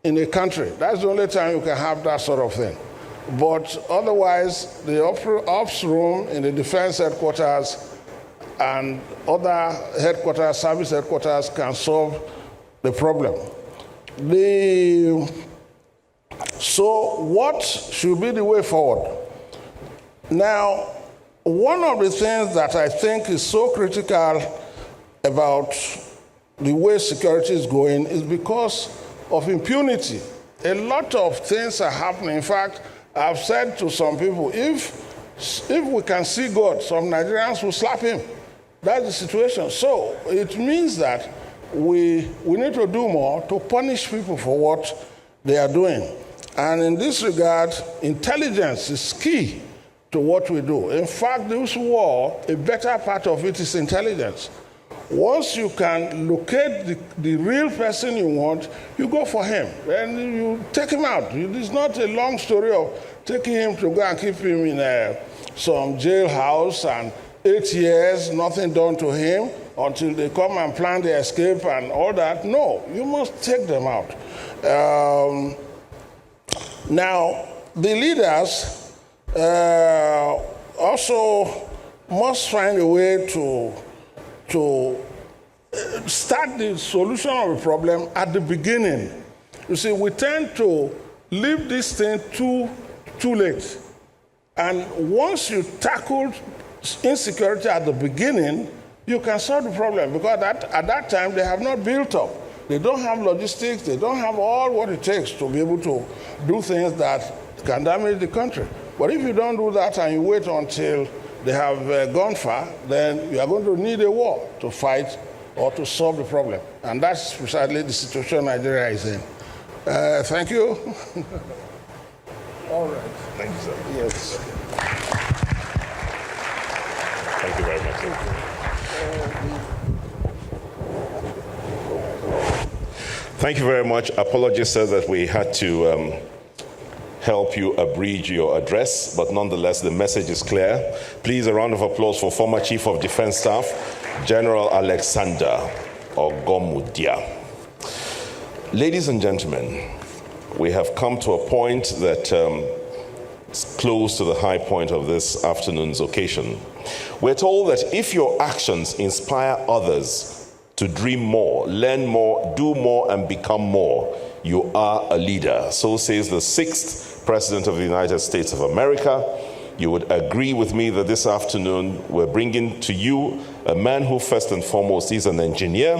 in a country. That's the only time you can have that sort of thing. But otherwise, the ops room in the defense headquarters and other headquarters, service headquarters, can solve the problem. So what should be the way forward? Now, one of the things that I think is so critical about the way security is going is because of impunity. A lot of things are happening. In fact, I've said to some people, if we can see God, some Nigerians will slap him. That's the situation. So it means that we need to do more to punish people for what they are doing. And in this regard, intelligence is key to what we do. In fact, this war, a better part of it is intelligence. Once you can locate the real person you want, you go for him, and you take him out. It's not a long story of taking him to go and keep him in some jailhouse and 8 years, nothing done to him, until they come and plan the escape and all that. No, you must take them out. Now, the leaders also must find a way to start the solution of the problem at the beginning. You see, we tend to leave this thing too late. And once you tackle insecurity at the beginning, you can solve the problem, because at that time they have not built up. They don't have logistics, they don't have all what it takes to be able to do things that can damage the country. But if you don't do that and you wait until they have gone far, then you are going to need a war to fight or to solve the problem. And that's precisely the situation Nigeria is in. Thank you. All right. Thank you, sir. Yes. Thank you very much, sir. Thank you very much. Apologies, sir, that we had to help you abridge your address, but nonetheless, the message is clear. Please, a round of applause for former Chief of Defense Staff, General Alexander Ogomudia. Ladies and gentlemen, we have come to a point that is close to the high point of this afternoon's occasion. We're told that if your actions inspire others to dream more, learn more, do more, and become more, you are a leader. So says the 6th President of the United States of America. You would agree with me that this afternoon we're bringing to you a man who first and foremost is an engineer,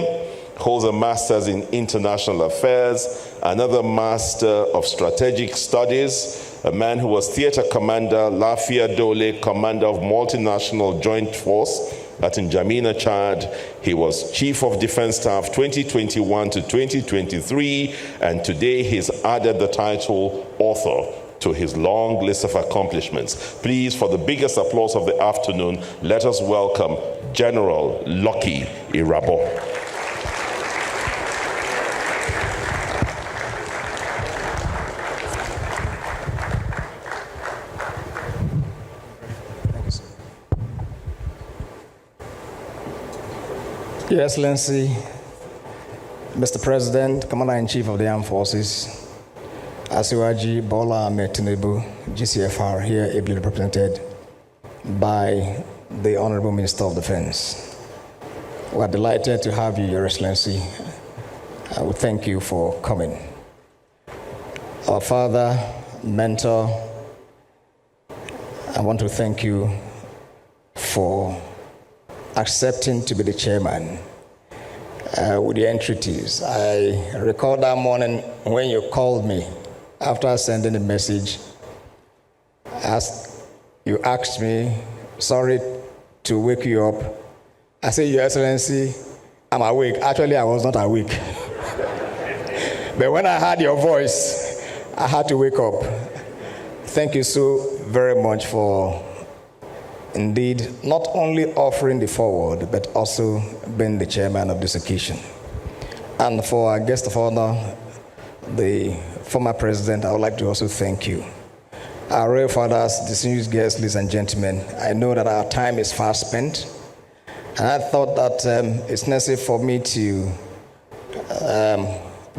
holds a master's in international affairs, another master of strategic studies, a man who was theater commander, Lafia Dole, commander of multinational joint force at N'Djamena, Chad. He was Chief of Defense Staff 2021 to 2023, and today he's added the title author to his long list of accomplishments. Please, for the biggest applause of the afternoon, let us welcome General Lucky Irabor. Your Excellency, Mr. President, Commander-in-Chief of the Armed Forces, Asiwaji Bola Ahmed Tinubu, GCFR, here ably represented, by the Honorable Minister of Defense. We are delighted to have you, Your Excellency. I would thank you for coming. Our father, mentor, I want to thank you for accepting to be the chairman with the entreaties. I recall that morning when you called me after sending a message. As you asked me, sorry to wake you up. I said, Your Excellency, I'm awake. Actually, I was not awake. But when I heard your voice, I had to wake up. Thank you so very much for indeed not only offering the forward, but also being the chairman of this occasion. And for our guest of honor, the former president, I would like to also thank you. Our royal fathers, distinguished guests, ladies and gentlemen, I know that our time is fast spent, and I thought that it's necessary for me to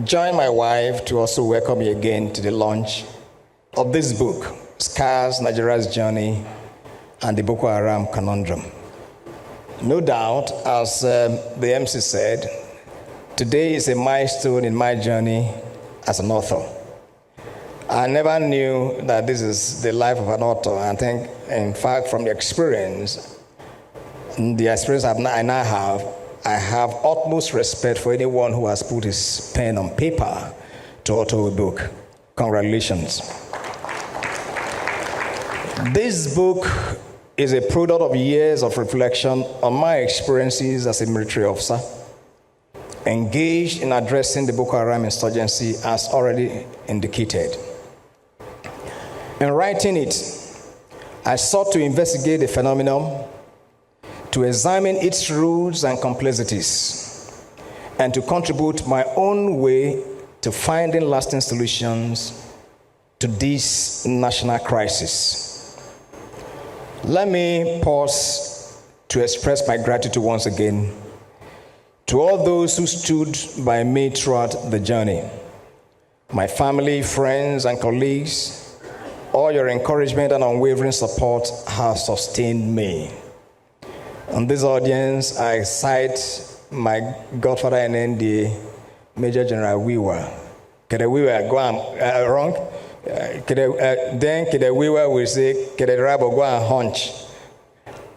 join my wife to also welcome you again to the launch of this book, Scars, Nigeria's Journey, and the Boko Haram Conundrum. No doubt, as the MC said, today is a milestone in my journey as an author. I never knew that this is the life of an author. I think, in fact, from the experience I now have, I have utmost respect for anyone who has put his pen on paper to author a book. Congratulations. This book is a product of years of reflection on my experiences as a military officer, engaged in addressing the Boko Haram insurgency as already indicated. In writing it, I sought to investigate the phenomenon, to examine its roots and complexities, and to contribute my own way to finding lasting solutions to this national crisis. Let me pause to express my gratitude once again to all those who stood by me throughout the journey. My family, friends, and colleagues, all your encouragement and unwavering support have sustained me. On this audience, I cite my godfather in NDA, Major General Wiwa. Kede Wiwa go wrong? Then Kede Wiwa will say, Kede Irabor go and hunch.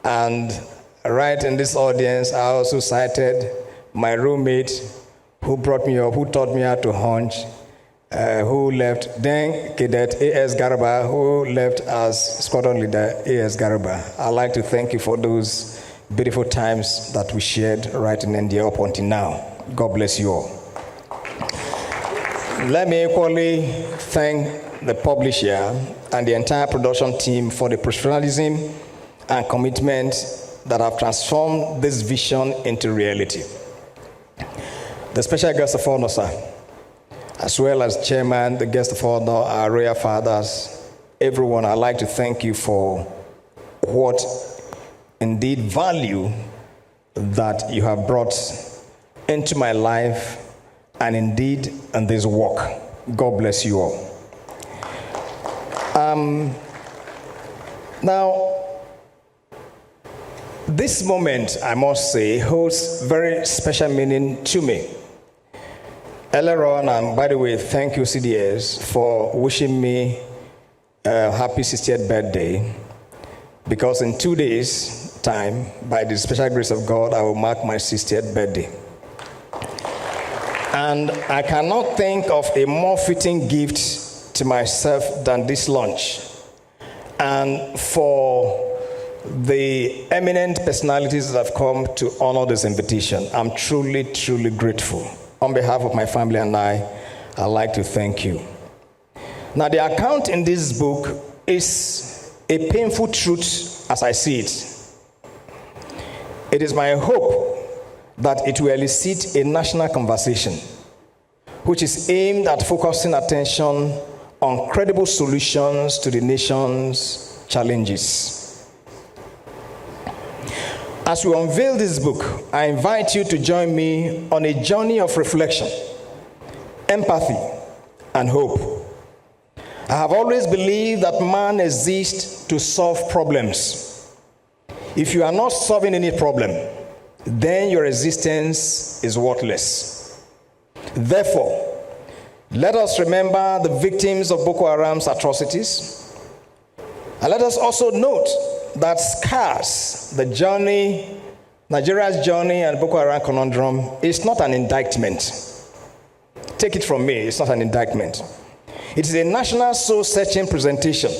And right in this audience, I also cited my roommate who brought me up, who taught me how to hunch, who left, then Cadet A.S. Garba, who left as squadron leader A.S. Garba. I'd like to thank you for those beautiful times that we shared right in India up until now. God bless you all. Let me equally thank the publisher and the entire production team for the professionalism and commitment that have transformed this vision into reality. The special guest of honor, sir, as well as chairman, the guest of honor, our royal fathers, everyone, I'd like to thank you for what indeed value that you have brought into my life and indeed in this work. God bless you all. Now, this moment, I must say, holds very special meaning to me. Earlier on, and by the way, thank you, CDS, for wishing me a happy 60th birthday, because in 2 days' time, by the special grace of God, I will mark my 60th birthday. And I cannot think of a more fitting gift to myself than this launch. And for the eminent personalities that have come to honor this invitation, I'm truly, truly grateful. On behalf of my family and I'd like to thank you. Now, the account in this book is a painful truth as I see it. It is my hope that it will elicit a national conversation, which is aimed at focusing attention on credible solutions to the nation's challenges. As we unveil this book, I invite you to join me on a journey of reflection, empathy, and hope. I have always believed that man exists to solve problems, If you are not solving any problem, then your existence is worthless. Therefore, let us remember the victims of Boko Haram's atrocities. And let us also note that SCARS, the journey, Nigeria's journey and Boko Haram conundrum, is not an indictment. Take it from me, it's not an indictment. It is a national soul-searching presentation.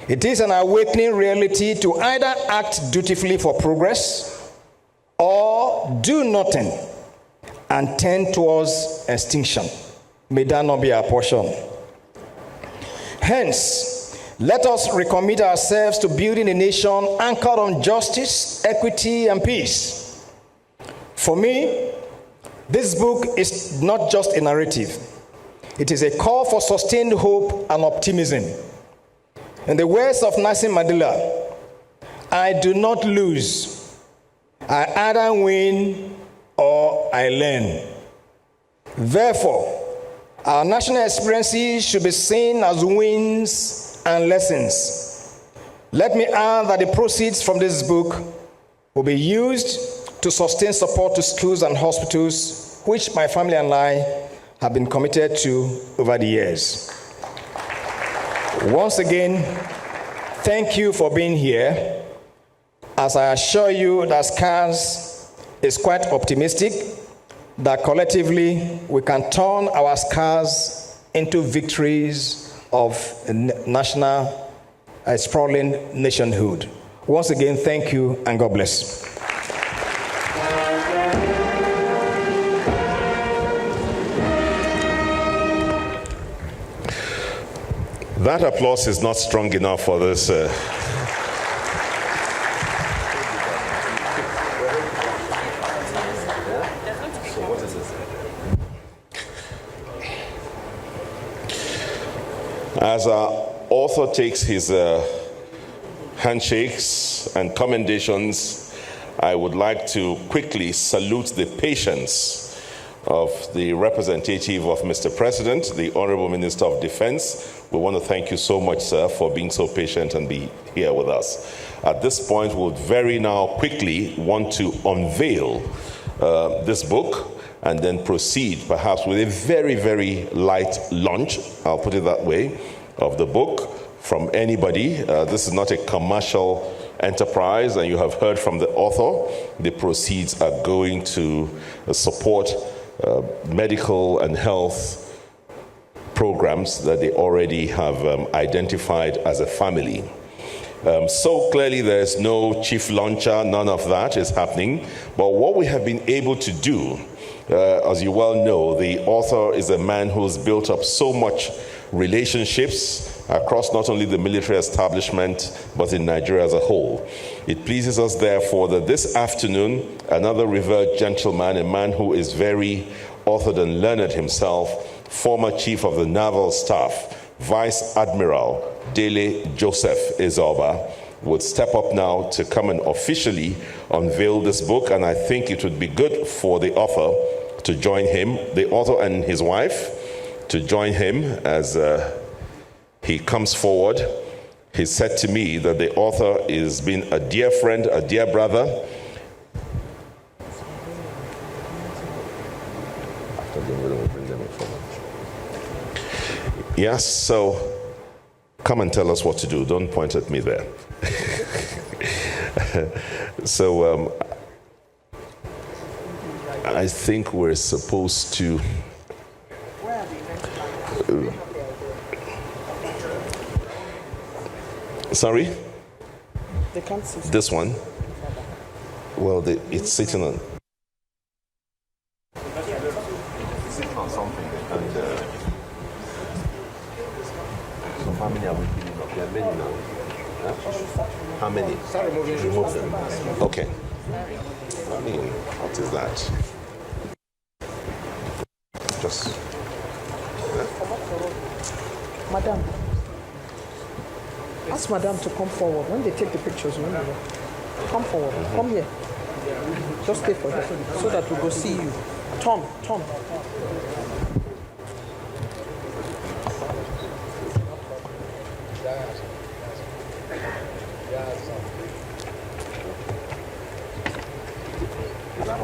It is an awakening reality to either act dutifully for progress or do nothing and tend towards extinction. May that not be our portion. Hence, let us recommit ourselves to building a nation anchored on justice, equity, and peace. For me, this book is not just a narrative. It is a call for sustained hope and optimism. In the words of Nelson Mandela, I do not lose. I either win or I learn. Therefore, our national experiences should be seen as wins and lessons. Let me add that the proceeds from this book will be used to sustain support to schools and hospitals, which my family and I have been committed to over the years. Once again, thank you for being here. As I assure you that SCARS is quite optimistic that collectively we can turn our scars into victories of national, sprawling nationhood. Once again, thank you and God bless. That applause is not strong enough for this. As our author takes his handshakes and commendations, I would like to quickly salute the patience of the representative of Mr. President, the Honorable Minister of Defense. We want to thank you so much, sir, for being so patient and be here with us. At this point, we would very now quickly want to unveil this book and then proceed perhaps with a very, very light launch, I'll put it that way, of the book from anybody. This is not a commercial enterprise, and you have heard from the author. The proceeds are going to support medical and health programs that they already have identified as a family. So clearly there's no chief launcher, none of that is happening. But what we have been able to do, as you well know, the author is a man who's built up so much relationships across not only the military establishment, but in Nigeria as a whole. It pleases us, therefore, that this afternoon, another revered gentleman, a man who is very authored and learned himself, former Chief of the Naval Staff, Vice Admiral Dele Joseph Ezoba, would step up now to come and officially unveil this book. And I think it would be good for the author to join him, the author and his wife, to join him as he comes forward. He said to me that the author is being a dear friend, a dear brother. Yes, so come and tell us what to do. Don't point at me there. So I think we're supposed to sorry? They can't see. This one? Well, it's sitting on. Something. And, so how many are we picking up? There are many now. Huh? How many? Remove them. Okay. I mean, what is that? Just. Madam, ask Madam to come forward. When they take the pictures, remember, come forward. Come here. Just stay for her so that we go see you. Tom. Is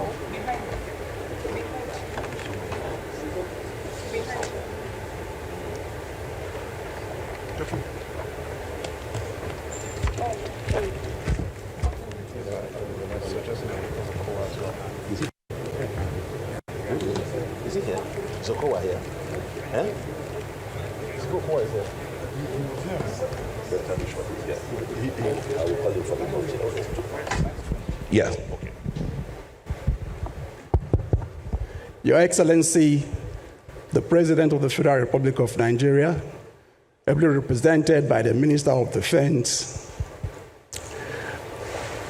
he here? Zokowa here. Eh? Zokowa is here. I will call you for the motion. Yeah. Okay. Your Excellency, the President of the Federal Republic of Nigeria, ably represented by the Minister of Defense,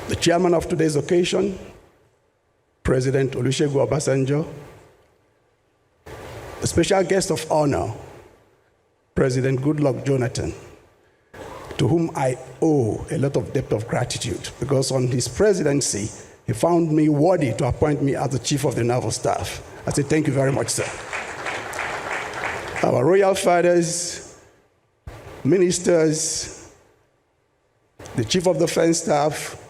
the chairman of today's occasion, President Olusegun Obasanjo, the special guest of honor, President Goodluck Jonathan, to whom I owe a lot of debt of gratitude, because on his presidency, he found me worthy to appoint me as the Chief of the Naval Staff. I say thank you very much, sir. Our royal fathers, ministers, the Chief of the Defense Staff,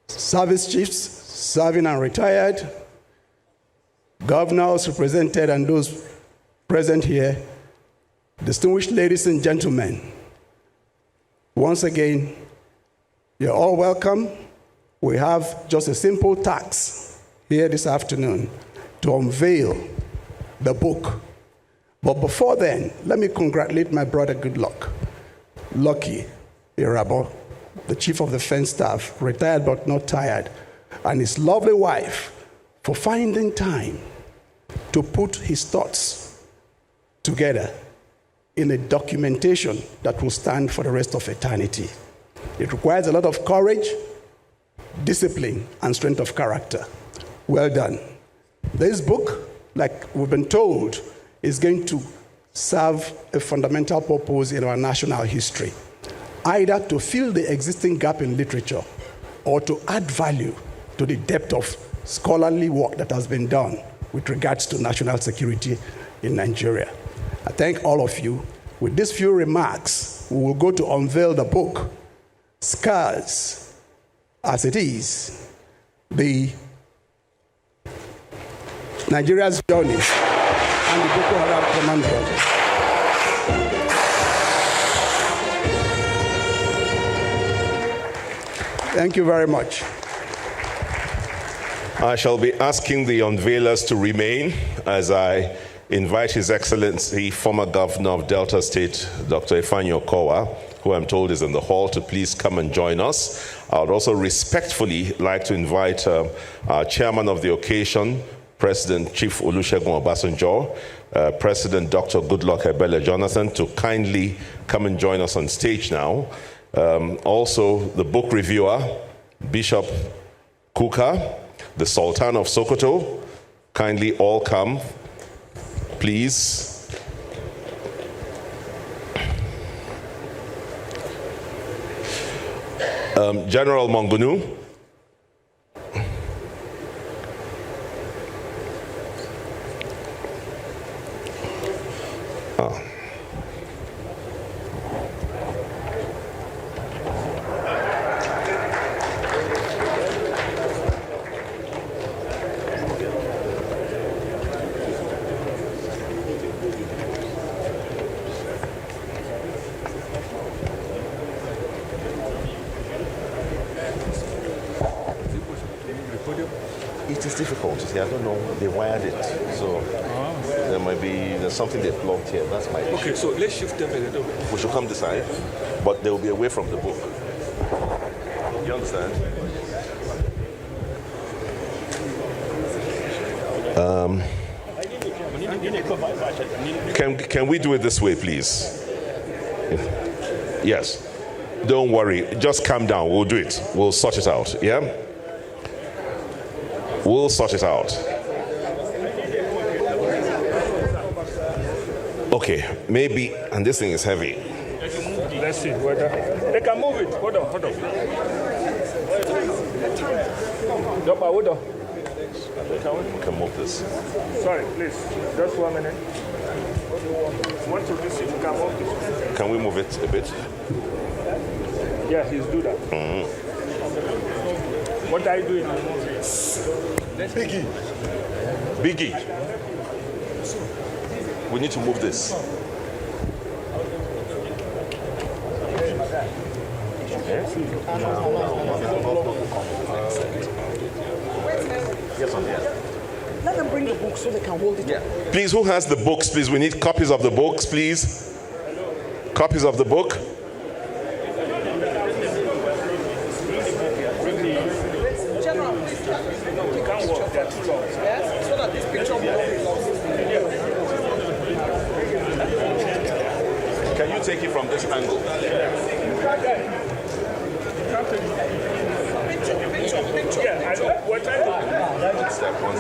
service chiefs, serving and retired, governors represented and those present here, distinguished ladies and gentlemen, once again, you're all welcome. We have just a simple task here this afternoon to unveil the book. But before then, let me congratulate my brother Goodluck, Lucky Irabor, the Chief of the Defense Staff, retired but not tired, and his lovely wife for finding time to put his thoughts together in a documentation that will stand for the rest of eternity. It requires a lot of courage, discipline, and strength of character. Well done. This book, like we've been told, is going to serve a fundamental purpose in our national history, either to fill the existing gap in literature or to add value to the depth of scholarly work that has been done with regards to national security in Nigeria. I thank all of you. With these few remarks, we will go to unveil the book, Scars as It Is, the Nigeria's Journey and the Boko Haram Conundrum. Thank you very much. I shall be asking the unveilers to remain as I invite His Excellency, former Governor of Delta State, Dr. Ifeanyi Okowa, who I'm told is in the hall, to please come and join us. I would also respectfully like to invite our chairman of the occasion, President Chief Olusegun Obasanjo, President Dr. Goodluck Ebele Jonathan, to kindly come and join us on stage now. Also, the book reviewer, Bishop Kuka, the Sultan of Sokoto, kindly all come, please. General Mongunu. It is difficult to say. I don't know. They wired it, so there might be there's something they plugged here. That's my issue. Okay, so let's shift them a little bit. We should come this side, but they will be away from the book. You understand? Can we do it this way, please? Yes. Don't worry. Just calm down. We'll do it. We'll sort it out. Yeah? We'll sort it out. Okay, maybe, and this thing is heavy. Let's see whether they can move it. Hold on. Hold on. We can move this. Sorry, please. Just 1 minute. Want to visit? You can move this. Can we move it a bit? Yeah, he's do that. What are you doing? Biggie. We need to move this. Yes, on there. Let them bring the book so they can hold it. Yeah. Please, who has the books, please? We need copies of the books, please. Copies of the book. General, please start with the picture. Yes, so that this picture will not be lost. Can you take it from this angle? Picture. Yeah, I know. What time? One step. Can we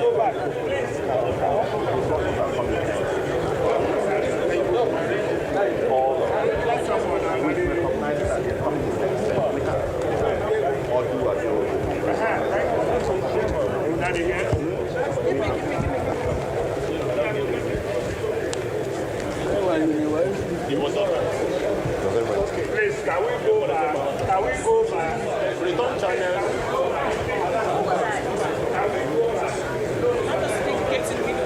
go back? Please, can we go back? Return channel.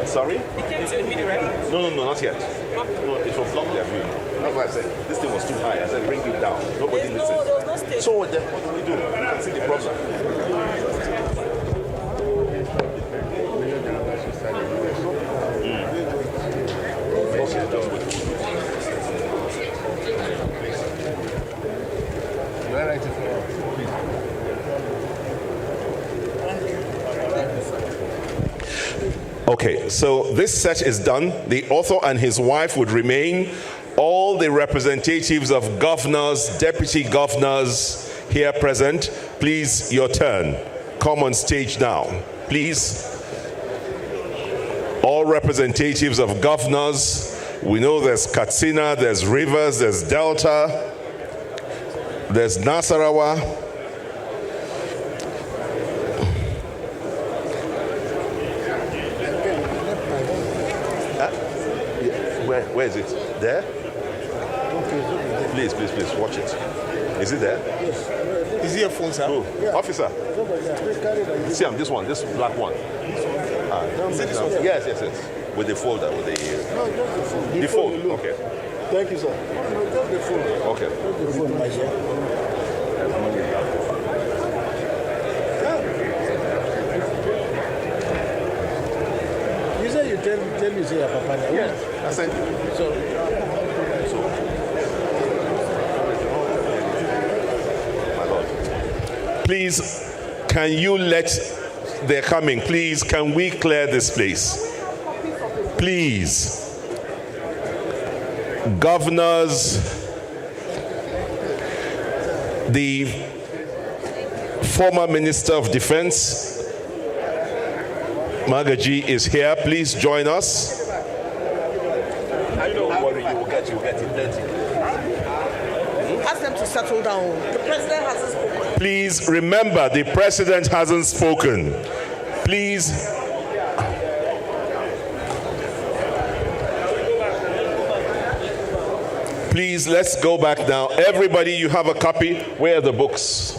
Sorry? It came to the video, right? No, not yet. No, it will block their view. That's why I said this thing was too high. I said bring it down. Nobody listens. There was no stage. So then what do we do? You can see the problem. Okay, so this set is done. The author and his wife would remain. All the representatives of governors, deputy governors here present, please, your turn. Come on stage now, please. All representatives of governors. We know there's Katsina, there's Rivers, there's Delta, there's Nasarawa. Where is it? There? Please, watch it. Is it there? Yes. Is he a phone, sir? Oh, yeah. Officer. See, this one, this black one. Is it this one? Yes. With the folder, with the... No, just the phone. The phone, okay. Thank you, sir. No, just the phone. Okay. Just the phone, my dear. You say you tell me, say, Papa. Yes, I sent you. Please, can you let... They're coming. Please, can we clear this place? Please. Governors, the former Minister of Defense, Magaji, is here. Please join us. Don't worry, you will get it plenty. Ask them to settle down. The president hasn't spoken. Please remember, the president hasn't spoken. Please. Please, let's go back now. Everybody, you have a copy. Where are the books?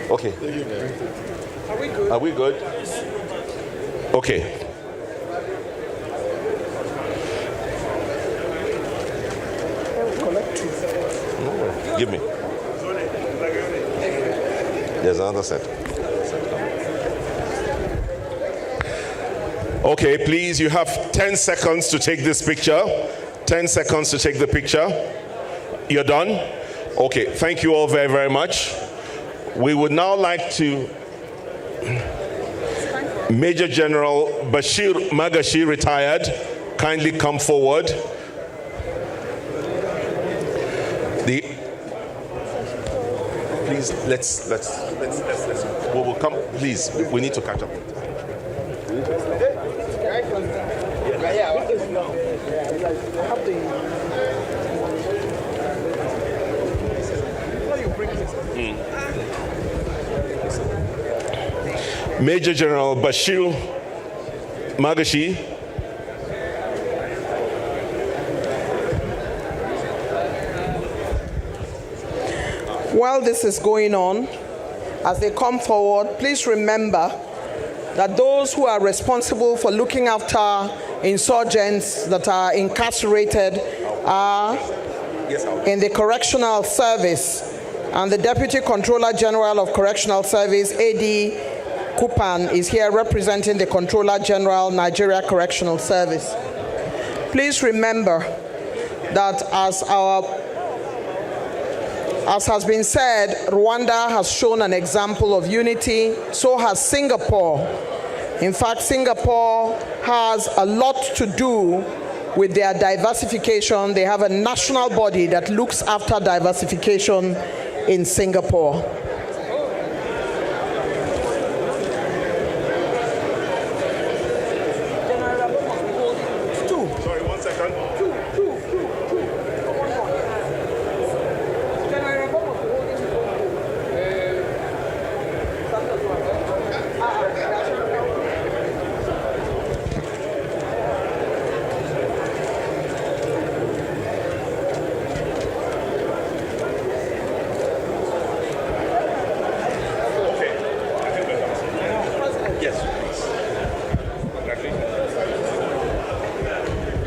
Okay. Are we good? Okay. Give me. There's another set. Okay, please, you have 10 seconds to take this picture. 10 seconds to take the picture. You're done? Okay, thank you all very, very much. We would now like to... Major General Bashir Magashi, retired, kindly come forward. Please, let's we will come. Please, we need to catch up. Major General Bashir Magashi, while this is going on, as they come forward, please remember that those who are responsible for looking after insurgents that are incarcerated are in the Correctional Service, and the Deputy Controller General of Correctional Service, A.D. Kupan, is here representing the Controller General, Nigeria Correctional Service. Please remember that as has been said, Rwanda has shown an example of unity, so has Singapore. In fact, Singapore has a lot to do with their diversification. They have a national body that looks after diversification in Singapore.